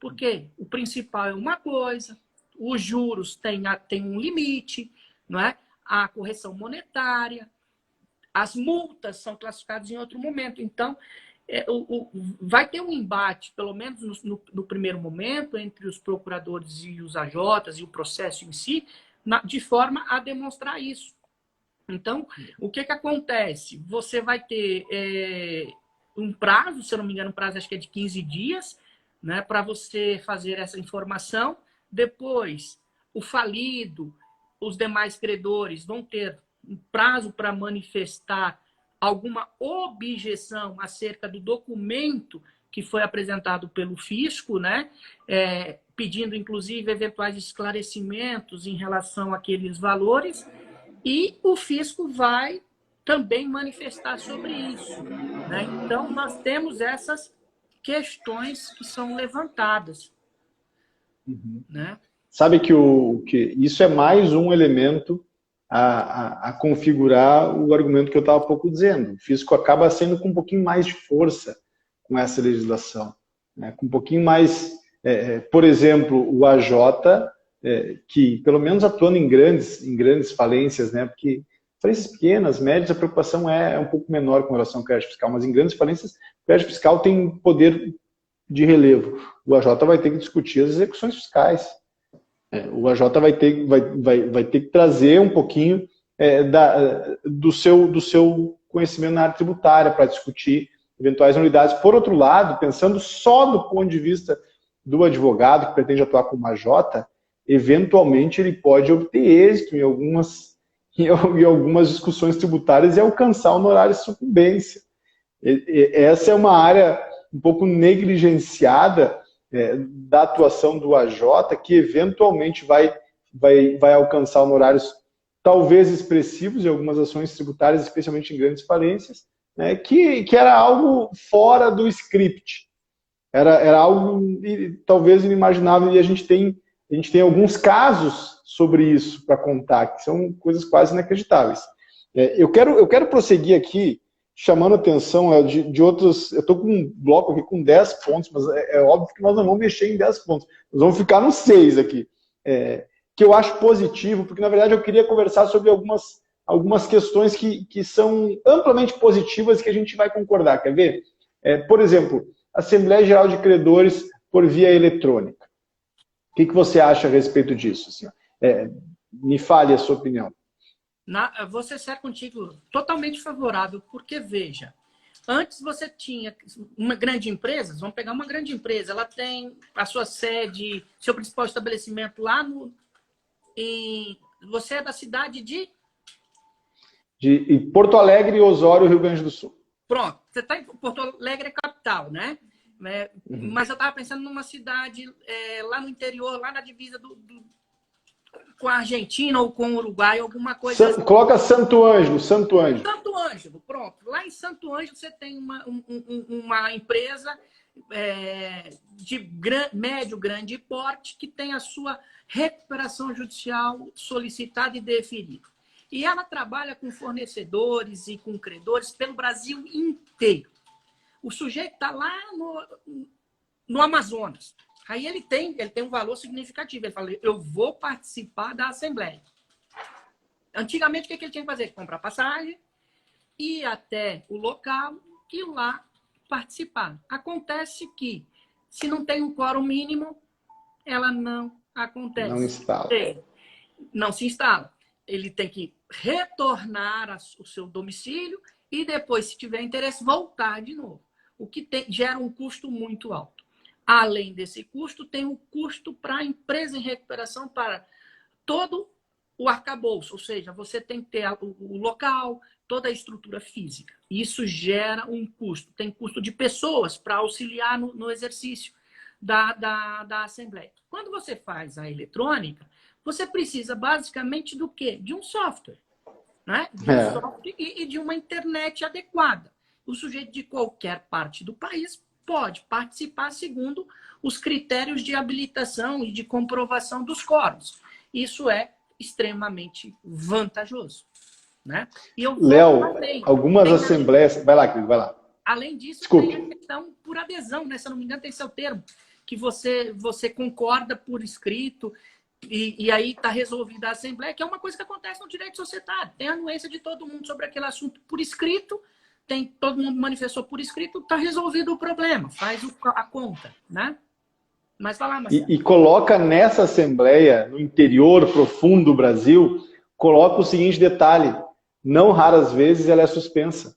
Porque o principal é uma coisa, os juros têm um limite, não é? A correção monetária, as multas são classificadas em outro momento. Então, vai ter um embate, pelo menos no primeiro momento, entre os procuradores e os AJs e o processo em si, de forma a demonstrar isso. Então, o que acontece? Você vai ter um prazo, se eu não me engano, um prazo acho que é de 15 dias, né, para você fazer essa informação. Depois, o falido, os demais credores vão ter um prazo para manifestar alguma objeção acerca do documento que foi apresentado pelo fisco, né? Pedindo, inclusive, eventuais esclarecimentos em relação àqueles valores, e o fisco vai também manifestar sobre isso. Né? Então, nós temos essas questões que são levantadas. Uhum. Né? Sabe que isso é mais um elemento a configurar o argumento que eu estava há pouco dizendo. O fisco acaba sendo com um pouquinho mais de força com essa legislação. Né? Com um pouquinho mais... por exemplo, o AJ, que pelo menos atuando em grandes falências, né? Porque falências pequenas, médias, a preocupação é um pouco menor com relação ao crédito fiscal, mas em grandes falências, o crédito fiscal tem poder de relevo. O AJ vai ter que discutir as execuções fiscais. O AJ vai ter que trazer um pouquinho do seu conhecimento na área tributária para discutir eventuais nulidades. Por outro lado, pensando só do ponto de vista do advogado que pretende atuar como AJ, eventualmente ele pode obter êxito em algumas discussões tributárias e alcançar honorários de sucumbência. Essa é uma área um pouco negligenciada da atuação do AJ, que eventualmente vai alcançar honorários talvez expressivos em algumas ações tributárias, especialmente em grandes falências, né, que era algo fora do script. Era algo talvez inimaginável, e a gente tem alguns casos sobre isso para contar, que são coisas quase inacreditáveis. Eu quero prosseguir aqui, chamando a atenção de outros... Eu estou com um bloco aqui com 10 pontos, mas é óbvio que nós não vamos mexer em 10 pontos. Nós vamos ficar nos 6 aqui. Que eu acho positivo, porque, na verdade, eu queria conversar sobre algumas questões que são amplamente positivas e que a gente vai concordar. Quer ver? Por exemplo, Assembleia Geral de Credores por via eletrônica. O que você acha a respeito disso? Assim, me fale a sua opinião. Vou ser contigo totalmente favorável, porque, veja, antes você tinha uma grande empresa, vamos pegar uma grande empresa, ela tem a sua sede, seu principal estabelecimento lá você é da cidade de Porto Alegre, Osório, Rio Grande do Sul. Pronto, você está em Porto Alegre, é capital, né? Mas eu estava pensando numa cidade lá no interior, lá na divisa com a Argentina ou com o Uruguai, alguma coisa assim. Coloca Santo Ângelo. Santo Ângelo, pronto. Lá em Santo Ângelo você tem uma empresa de médio, grande porte que tem a sua recuperação judicial solicitada e deferida. E ela trabalha com fornecedores e com credores pelo Brasil inteiro. O sujeito está lá no Amazonas. Aí ele tem um valor significativo. Ele fala, eu vou participar da Assembleia. Antigamente, o que ele tinha que fazer? Comprar passagem, ir até o local e lá participar. Acontece que, se não tem um quórum mínimo, ela não acontece. Não instala. Não se instala. Ele tem que retornar o seu domicílio e depois, se tiver interesse, voltar de novo. O que gera um custo muito alto. Além desse custo, tem o custo para a empresa em recuperação, para todo o arcabouço. Ou seja, você tem que ter o local, toda a estrutura física. Isso gera um custo. Tem custo de pessoas para auxiliar no exercício da Assembleia. Quando você faz a eletrônica, você precisa basicamente do quê? De um software. Né? De um software e de uma internet adequada. O sujeito de qualquer parte do país pode participar segundo os critérios de habilitação e de comprovação dos quórums. Isso é extremamente vantajoso. Né? Léo, algumas assembleias... Vai lá, querido, vai lá. Além disso, Desculpe. Tem a questão por adesão, né? Se eu não me engano, tem seu termo, que você concorda por escrito e aí está resolvida a Assembleia, que é uma coisa que acontece no direito societário. Tem a anuência de todo mundo sobre aquele assunto por escrito, todo mundo manifestou por escrito, está resolvido o problema, faz a conta, né? Mas vai lá, Marcelo. E coloca nessa Assembleia, no interior profundo do Brasil, coloca o seguinte detalhe, não raras vezes ela é suspensa.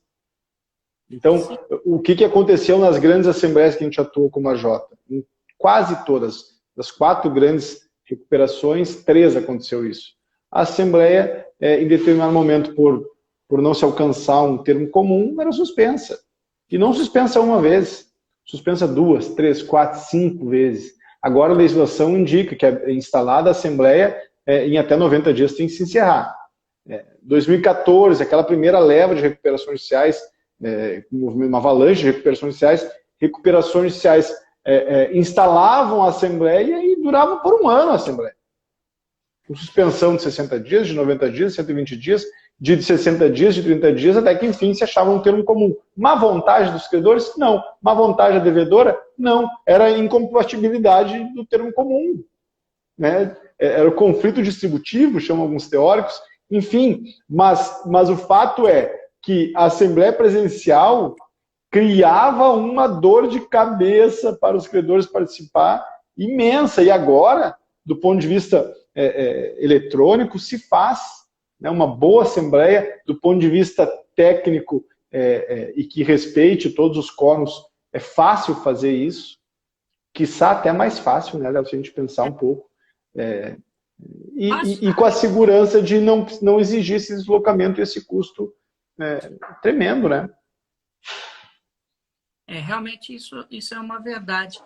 Então, sim, o que aconteceu nas grandes assembleias que a gente atuou como AJ? Em quase todas, das 4 grandes recuperações, 3 aconteceu isso. A Assembleia, em determinado momento, por não se alcançar um termo comum, era suspensa. E não suspensa uma vez, suspensa 2, 3, 4, 5 vezes. Agora a legislação indica que a instalada a Assembleia, em até 90 dias, tem que se encerrar. 2014, aquela primeira leva de recuperações judiciais, uma avalanche de recuperações judiciais instalavam a Assembleia e duravam por um ano a Assembleia. Com suspensão de 60 dias, de 90 dias, 120 dias, de 60 dias, de 30 dias, até que, enfim, se achava um termo comum. Má vontade dos credores? Não. Má vontade da devedora? Não. Era incompatibilidade do termo comum. Né? Era o conflito distributivo, chamam alguns teóricos. Enfim, mas o fato é que a Assembleia Presencial, criava uma dor de cabeça para os credores participar imensa. E agora, do ponto de vista eletrônico, se faz, né, uma boa assembleia, do ponto de vista técnico e que respeite todos os quórums, é fácil fazer isso, quiçá até mais fácil, né, Léo, se a gente pensar um pouco. E com a segurança de não exigir esse deslocamento e esse custo tremendo, né? Realmente isso é uma verdade.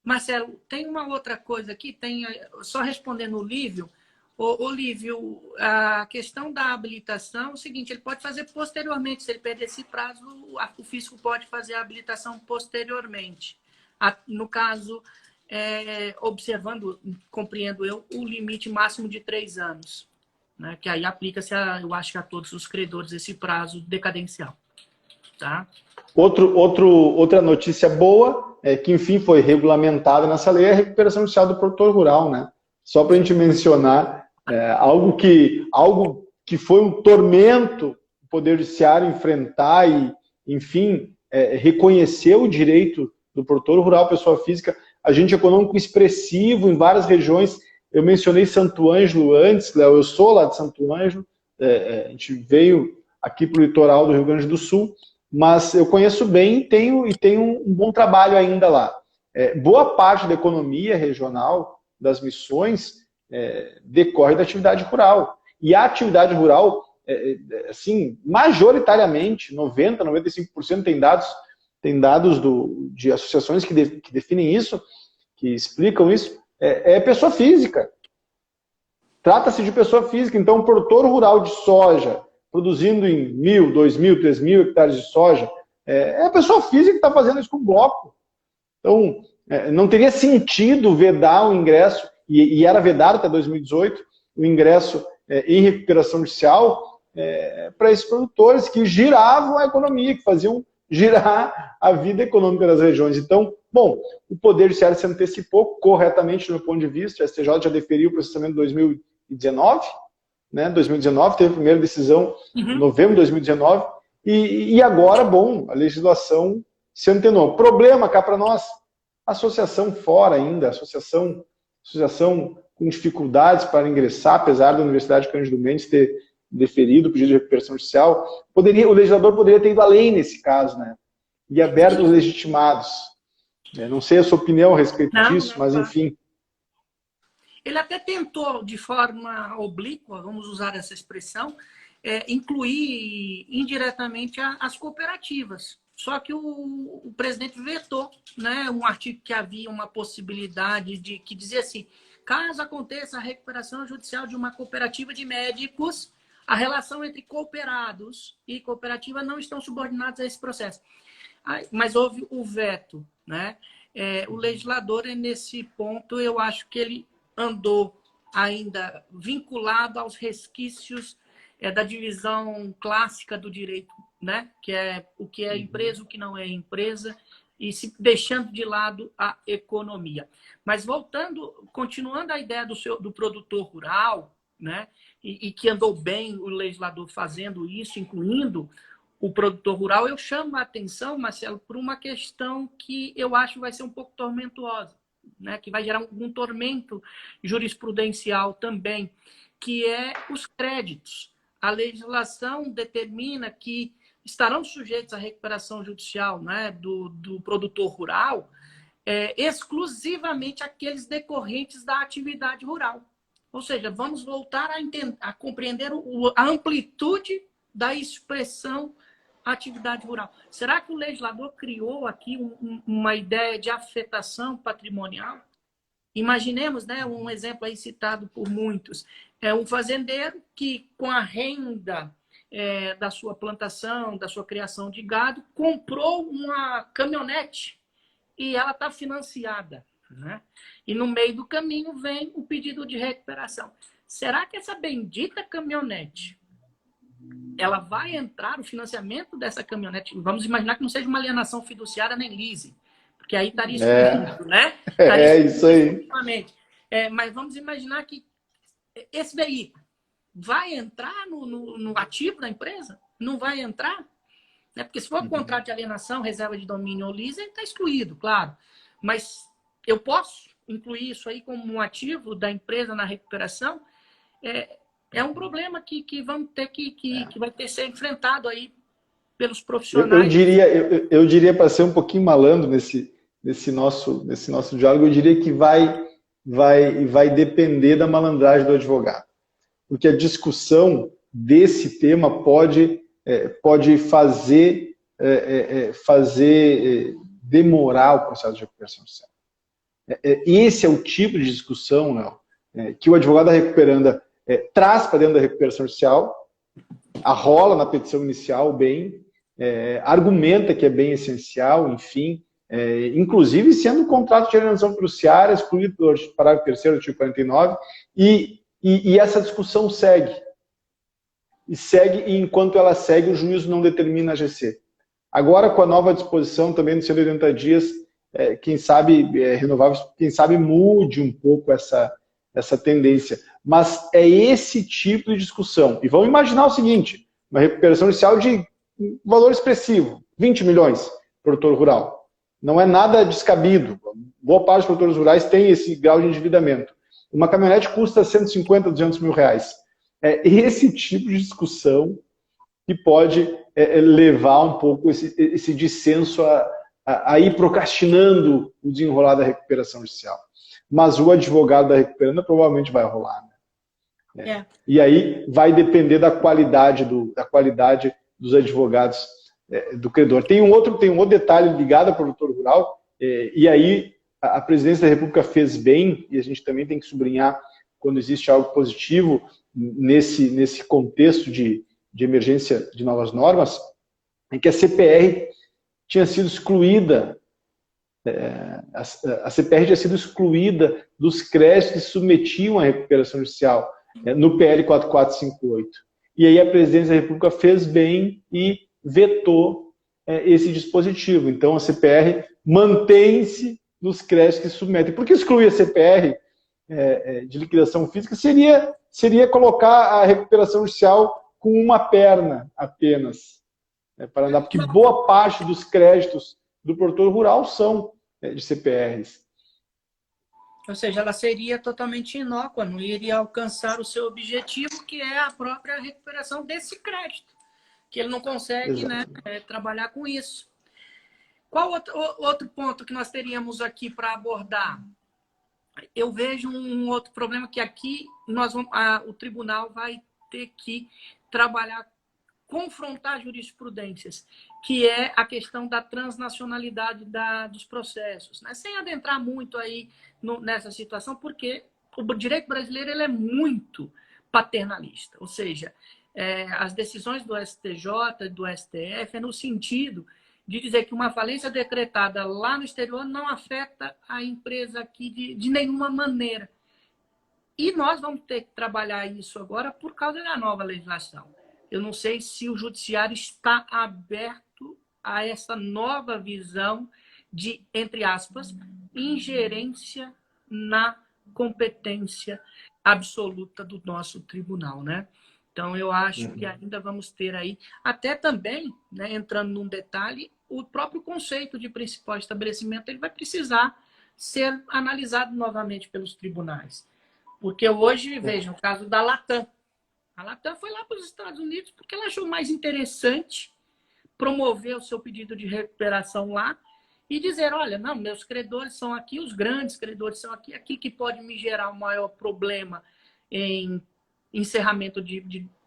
Marcelo, tem uma outra coisa aqui, só respondendo o Lívio. Lívio, a questão da habilitação é o seguinte, ele pode fazer posteriormente, se ele perder esse prazo, o fisco pode fazer a habilitação posteriormente. No caso, observando, compreendo eu, o limite máximo de 3 anos, né? Que aí aplica-se, eu acho que a todos os credores esse prazo decadencial. Tá? Outra notícia boa é que, enfim, foi regulamentada nessa lei a recuperação judicial do produtor rural, né? Só para a gente mencionar algo que foi um tormento o Poder Judiciário enfrentar e, enfim, reconhecer o direito do produtor rural, pessoa física, agente econômico expressivo em várias regiões. Eu mencionei Santo Ângelo antes, Léo, eu sou lá de Santo Ângelo, a gente veio aqui para o litoral do Rio Grande do Sul, mas eu conheço bem e tenho um bom trabalho ainda lá. Boa parte da economia regional das missões decorre da atividade rural. E a atividade rural, assim, majoritariamente, 90%, 95% tem dados de associações que definem isso, que explicam isso, pessoa física. Trata-se de pessoa física. Então, o produtor rural de soja, produzindo em 1.000, 2.000, 3.000 hectares de soja, é a pessoa física que está fazendo isso com o bloco. Então, não teria sentido vedar o ingresso, e era vedado até 2018, o ingresso em recuperação judicial para esses produtores que giravam a economia, que faziam girar a vida econômica das regiões. Então, bom, o Poder Judiciário se antecipou corretamente no meu ponto de vista, o STJ já deferiu o processamento de 2019, né? 2019, teve a primeira decisão em novembro de 2019, e agora, bom, a legislação se antenou. Problema cá para nós, associação fora ainda, associação com dificuldades para ingressar, apesar da Universidade Cândido Mendes ter deferido o pedido de recuperação judicial, o legislador poderia ter ido além nesse caso, né? E aberto os legitimados. Não sei a sua opinião a respeito disso, mas enfim. Ele até tentou, de forma oblíqua, vamos usar essa expressão, incluir indiretamente as cooperativas. Só que o presidente vetou, né, um artigo que havia uma possibilidade que dizia assim, caso aconteça a recuperação judicial de uma cooperativa de médicos, a relação entre cooperados e cooperativa não estão subordinados a esse processo. Mas houve o veto, né? O legislador, nesse ponto, eu acho que ele andou ainda vinculado aos resquícios da divisão clássica do direito, né? Que é o que é empresa, o que não é empresa, e deixando de lado a economia. Mas continuando a ideia do produtor rural, né? E que andou bem o legislador fazendo isso, incluindo o produtor rural, eu chamo a atenção, Marcelo, por uma questão que eu acho que vai ser um pouco tormentosa, né? Que vai gerar um tormento jurisprudencial também, que é os créditos. A legislação determina que estarão sujeitos à recuperação judicial, né, do produtor rural, exclusivamente aqueles decorrentes da atividade rural. Ou seja, vamos voltar a compreender a amplitude da expressão atividade rural. Será que o legislador criou aqui uma ideia de afetação patrimonial? Imaginemos, né, um exemplo aí citado por muitos. É um fazendeiro que, com a renda da sua plantação, da sua criação de gado, comprou uma caminhonete e ela está financiada, né? E no meio do caminho vem o pedido de recuperação. Será que essa bendita caminhonete ela vai entrar, o financiamento dessa caminhonete, vamos imaginar que não seja uma alienação fiduciária nem leasing, porque aí estaria excluído, né? Isso aí. Mas vamos imaginar que esse veículo vai entrar no ativo da empresa? Não vai entrar? Né? Porque se for contrato de alienação, reserva de domínio ou leasing, ele está excluído, claro. Mas eu posso incluir isso aí como um ativo da empresa na recuperação? É um problema que vamos ter que vai ter que ser enfrentado aí pelos profissionais. Eu diria para ser um pouquinho malandro nesse nosso diálogo, eu diria que vai depender da malandragem do advogado. Porque a discussão desse tema pode fazer demorar o processo de recuperação judicial. Esse é o tipo de discussão, Léo, que o advogado da recuperanda traz para dentro da recuperação judicial, arrola na petição inicial bem, argumenta que é bem essencial, enfim, inclusive sendo um contrato de alienação fiduciária, excluído pelo parágrafo 3º do artigo 49, e essa discussão segue. E enquanto ela segue, o juízo não determina a GC. Agora, com a nova disposição também dos 180 dias, quem sabe renováveis, quem sabe mude um pouco essa tendência. Mas é esse tipo de discussão. E vamos imaginar o seguinte, uma recuperação judicial de valor expressivo, 20 milhões, produtor rural. Não é nada descabido. Boa parte dos produtores rurais tem esse grau de endividamento. Uma caminhonete custa 150, 200 mil reais. É esse tipo de discussão que pode levar um pouco esse dissenso a ir procrastinando o desenrolar da recuperação judicial. Mas o advogado da recuperanda provavelmente vai rolar. Né? E aí vai depender da qualidade dos advogados do credor. Tem um outro detalhe ligado ao produtor rural, e aí a presidência da República fez bem, e a gente também tem que sublinhar quando existe algo positivo nesse contexto de emergência de novas normas, é que a CPR tinha sido excluída, a CPR tinha sido excluída dos créditos que submetiam à recuperação judicial no PL 4458. E aí a presidência da República fez bem e vetou esse dispositivo. Então a CPR mantém-se nos créditos que submetem. Por que excluir a CPR de liquidação física? Seria colocar a recuperação judicial com uma perna apenas para andar, porque boa parte dos créditos do produtor rural são de CPRs. Ou seja, ela seria totalmente inócua, não iria alcançar o seu objetivo, que é a própria recuperação desse crédito, que ele não consegue, né, trabalhar com isso. Qual outro ponto que nós teríamos aqui para abordar? Eu vejo um outro problema que aqui o tribunal vai ter que trabalhar, confrontar jurisprudências, que é a questão da transnacionalidade dos processos, né? Sem adentrar muito aí nessa situação, porque o direito brasileiro ele é muito paternalista, ou seja, as decisões do STJ, do STF, é no sentido de dizer que uma falência decretada lá no exterior não afeta a empresa aqui de nenhuma maneira. E nós vamos ter que trabalhar isso agora por causa da nova legislação. Eu não sei se o judiciário está aberto a essa nova visão de, entre aspas, ingerência na competência absoluta do nosso tribunal, né? Então, eu acho que ainda vamos ter aí, até também, né, entrando num detalhe, o próprio conceito de principal estabelecimento ele vai precisar ser analisado novamente pelos tribunais. Porque hoje, vejam, o caso da Latam. A Latam foi lá para os Estados Unidos porque ela achou mais interessante promover o seu pedido de recuperação lá e dizer, olha, não, meus credores são aqui, os grandes credores são aqui que pode me gerar o maior problema em encerramento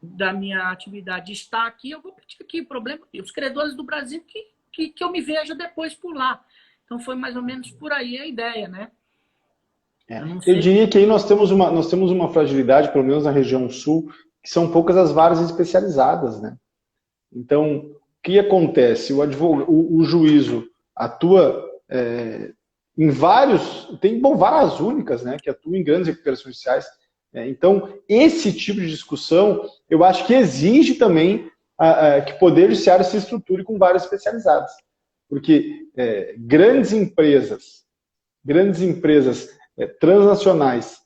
da minha atividade está aqui, eu vou pedir aqui o problema. E os credores do Brasil que eu me veja depois por lá. Então foi mais ou menos por aí a ideia, né? Eu diria que aí nós temos uma fragilidade, pelo menos na região sul, que são poucas as varas especializadas, né? Então, o que acontece? O juízo atua em tem varas únicas, né, que atuam em grandes recuperações judiciais. Então, esse tipo de discussão, eu acho que exige também que o Poder Judiciário se estruture com varas especializadas. Porque grandes empresas transnacionais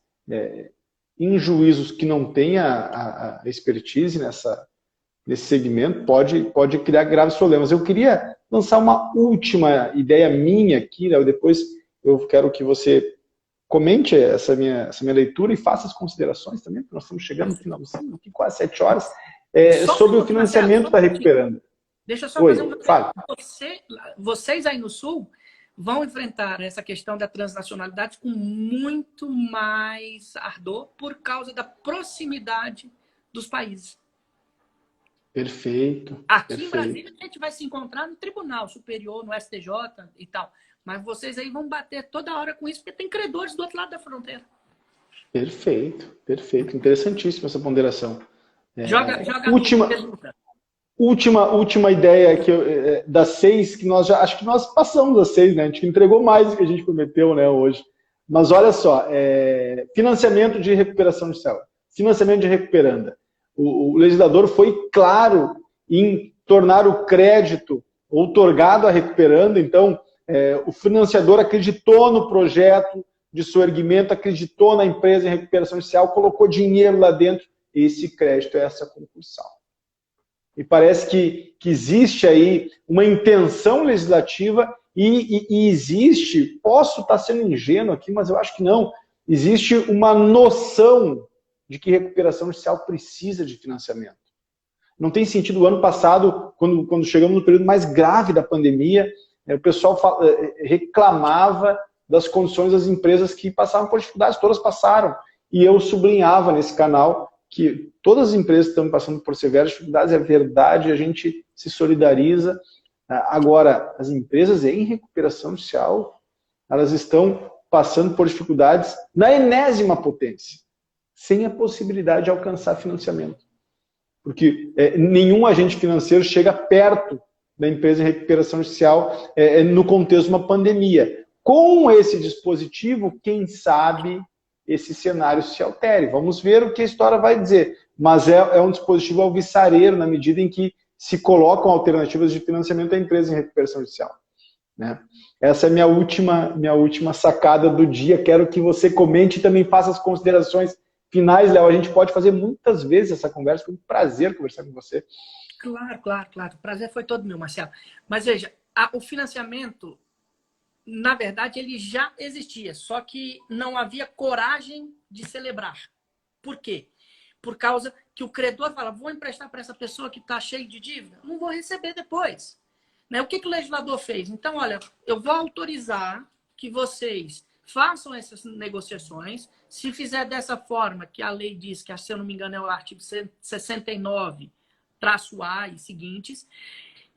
em juízos que não têm a expertise nesse segmento pode criar graves problemas. Eu queria lançar uma última ideia minha aqui, Léo, depois eu quero que você comente essa minha leitura e faça as considerações também, porque nós estamos chegando no finalzinho, aqui quase 7 horas, sobre o financiamento da Recuperando. Deixa eu só fazer uma pergunta. Vocês aí no Sul vão enfrentar essa questão da transnacionalidade com muito mais ardor por causa da proximidade dos países. Perfeito. Aqui em Brasília a gente vai se encontrar no Tribunal Superior, no STJ e tal. Mas vocês aí vão bater toda hora com isso, porque tem credores do outro lado da fronteira. Perfeito, perfeito. Interessantíssima essa ponderação. Joga última ideia das 6, que nós acho que nós passamos das 6, né? A gente entregou mais do que a gente prometeu, né, hoje. Mas olha só, financiamento de recuperação judicial, financiamento de recuperanda. O legislador foi claro em tornar o crédito outorgado à recuperanda, então o financiador acreditou no projeto de soerguimento, acreditou na empresa em recuperação judicial, colocou dinheiro lá dentro, esse crédito é essa concursal. E parece que existe aí uma intenção legislativa e existe, posso estar sendo ingênuo aqui, mas eu acho que não, existe uma noção de que recuperação judicial precisa de financiamento. Não tem sentido, o ano passado, quando chegamos no período mais grave da pandemia, o pessoal reclamava das condições das empresas que passavam por dificuldades, todas passaram. E eu sublinhava nesse canal que todas as empresas estão passando por severas dificuldades, é verdade, a gente se solidariza. Agora, as empresas em recuperação judicial, elas estão passando por dificuldades na enésima potência, sem a possibilidade de alcançar financiamento. Porque nenhum agente financeiro chega perto da empresa em recuperação judicial no contexto de uma pandemia. Com esse dispositivo, quem sabe esse cenário se altere. Vamos ver o que a história vai dizer. Mas é um dispositivo alvissareiro na medida em que se colocam alternativas de financiamento à empresa em recuperação judicial. Né? Essa é a minha última sacada do dia. Quero que você comente e também faça as considerações finais, Léo. A gente pode fazer muitas vezes essa conversa. Foi um prazer conversar com você. Claro. O prazer foi todo meu, Marcelo. Mas veja, o financiamento, na verdade, ele já existia, só que não havia coragem de celebrar. Por quê? Por causa que o credor fala, vou emprestar para essa pessoa que está cheia de dívida, não vou receber depois. Né? O que o legislador fez? Então, olha, eu vou autorizar que vocês façam essas negociações. Se fizer dessa forma que a lei diz, que se eu não me engano é o artigo 69-A e seguintes,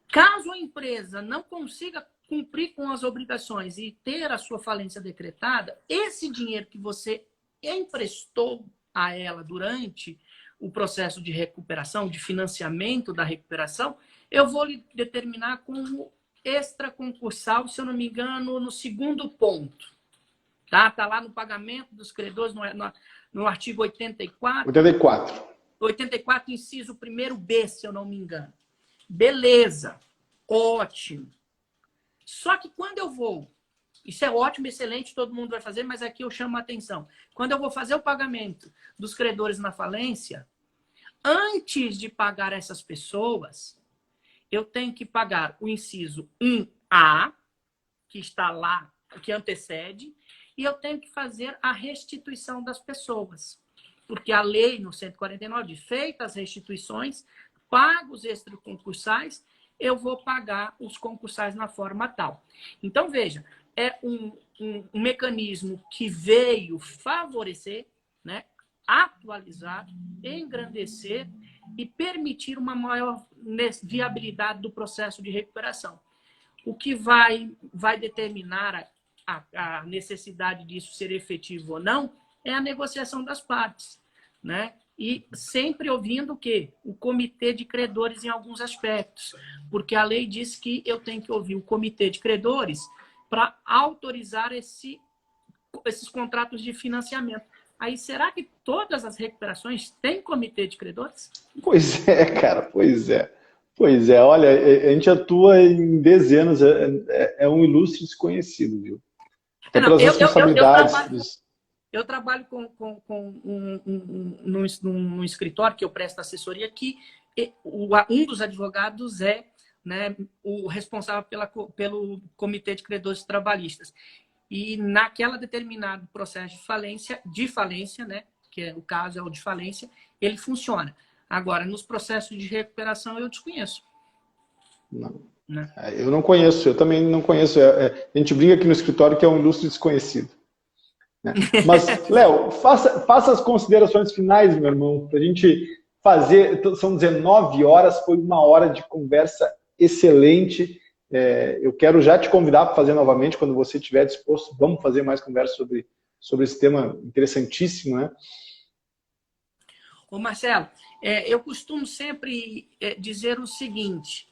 caso a empresa não consiga cumprir com as obrigações e ter a sua falência decretada, esse dinheiro que você emprestou a ela durante o processo de recuperação, de financiamento da recuperação, eu vou lhe determinar como extraconcursal, se eu não me engano, no segundo ponto. Tá lá no pagamento dos credores, no artigo 84. 84, inciso 1º-B, se eu não me engano. Beleza, ótimo. Só que quando eu vou, isso é ótimo, excelente, todo mundo vai fazer, mas aqui eu chamo a atenção. Quando eu vou fazer o pagamento dos credores na falência, antes de pagar essas pessoas, eu tenho que pagar o inciso 1A, que está lá, que antecede, e eu tenho que fazer a restituição das pessoas. Porque a lei, no 149, feitas as restituições, pagos extraconcursais, eu vou pagar os concursais na forma tal. Então, veja, é um mecanismo que veio favorecer, né, atualizar, engrandecer e permitir uma maior viabilidade do processo de recuperação. O que vai determinar a necessidade disso ser efetivo ou não é a negociação das partes, né? E sempre ouvindo o quê? O comitê de credores em alguns aspectos, porque a lei diz que eu tenho que ouvir o comitê de credores para autorizar esses contratos de financiamento. Aí, será que todas as recuperações têm comitê de credores? Pois é, cara, pois é. Pois é, olha, a gente atua em dezenas, é um ilustre desconhecido, viu? Até pelas responsabilidades. Eu trabalho num escritório que eu presto assessoria que um dos advogados é, né, o responsável pelo Comitê de Credores Trabalhistas. E naquela determinado processo de falência, né, que é, o caso é o de falência, ele funciona. Agora, nos processos de recuperação, eu desconheço. Não. Né? Eu não conheço, eu também não conheço. A gente brinca aqui no escritório que é um ilustre desconhecido. Né? Mas, Léo, faça as considerações finais, meu irmão, para a gente fazer. São 19 horas, foi uma hora de conversa excelente. Eu quero já te convidar para fazer novamente, quando você estiver disposto. Vamos fazer mais conversa sobre esse tema interessantíssimo, né? Ô Marcelo, eu costumo sempre dizer o seguinte: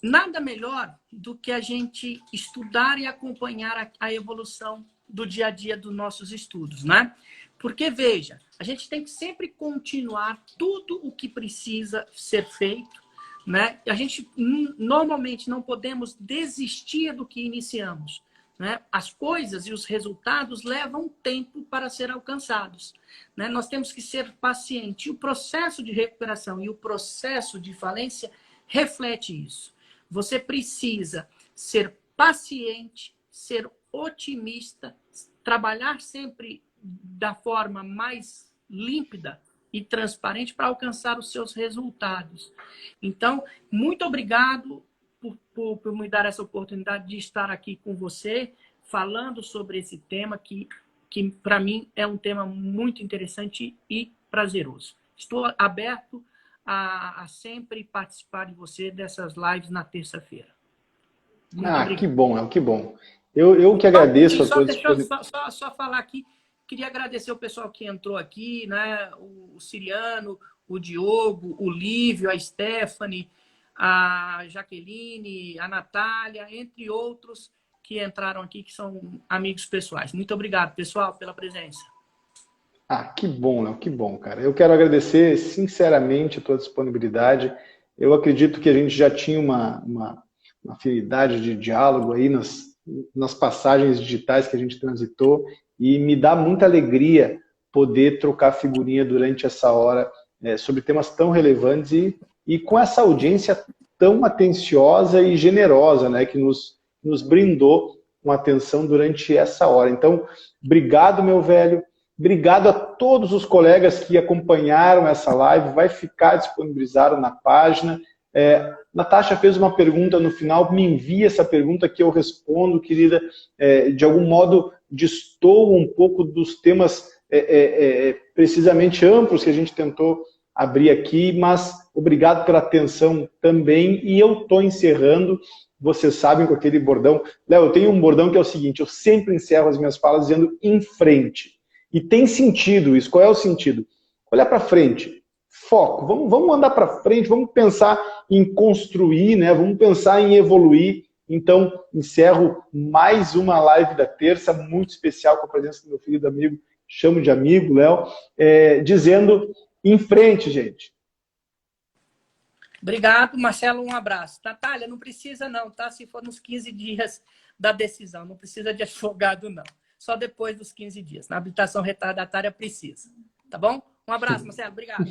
nada melhor do que a gente estudar e acompanhar a evolução do dia a dia dos nossos estudos, né? Porque, veja, a gente tem que sempre continuar tudo o que precisa ser feito, né? A gente normalmente não podemos desistir do que iniciamos, né? As coisas e os resultados levam tempo para ser alcançados, né? Nós temos que ser pacientes. E o processo de recuperação e o processo de falência reflete isso. Você precisa ser paciente, ser otimista, trabalhar sempre da forma mais límpida e transparente para alcançar os seus resultados. Então, muito obrigado por me dar essa oportunidade de estar aqui com você, falando sobre esse tema que para mim é um tema muito interessante e prazeroso. Estou aberto a sempre participar de você dessas lives na terça-feira. Que bom, que bom. Eu que agradeço a tua disponibilidade. Só falar aqui, queria agradecer o pessoal que entrou aqui, né? O Siriano, o Diogo, o Lívio, a Stephanie, a Jaqueline, a Natália, entre outros que entraram aqui, que são amigos pessoais. Muito obrigado, pessoal, pela presença. Que bom, Léo, que bom, cara. Eu quero agradecer sinceramente a tua disponibilidade. Eu acredito que a gente já tinha uma afinidade de diálogo aí nas passagens digitais que a gente transitou, e me dá muita alegria poder trocar figurinha durante essa hora sobre temas tão relevantes e com essa audiência tão atenciosa e generosa, né, que nos brindou com atenção durante essa hora. Então, obrigado, meu velho. Obrigado a todos os colegas que acompanharam essa live. Vai ficar disponibilizado na página. Natasha fez uma pergunta no final. Me envia essa pergunta que eu respondo, querida. De algum modo, destoa um pouco dos temas precisamente amplos que a gente tentou abrir aqui, mas obrigado pela atenção também. E eu estou encerrando, vocês sabem, com aquele bordão. Léo, eu tenho um bordão que é o seguinte: eu sempre encerro as minhas falas dizendo em frente. E tem sentido isso. Qual é o sentido? Olhar para frente. Foco. Vamos andar para frente, vamos pensar em construir, né? Vamos pensar em evoluir. Então, encerro mais uma live da terça, muito especial, com a presença do meu querido amigo, chamo de amigo, Léo, dizendo em frente, gente. Obrigado, Marcelo, um abraço. Natália, não precisa não, tá? Se for nos 15 dias da decisão, não precisa de advogado, não. Só depois dos 15 dias. Na habilitação retardatária precisa. Tá bom? Um abraço, Marcelo. Obrigado.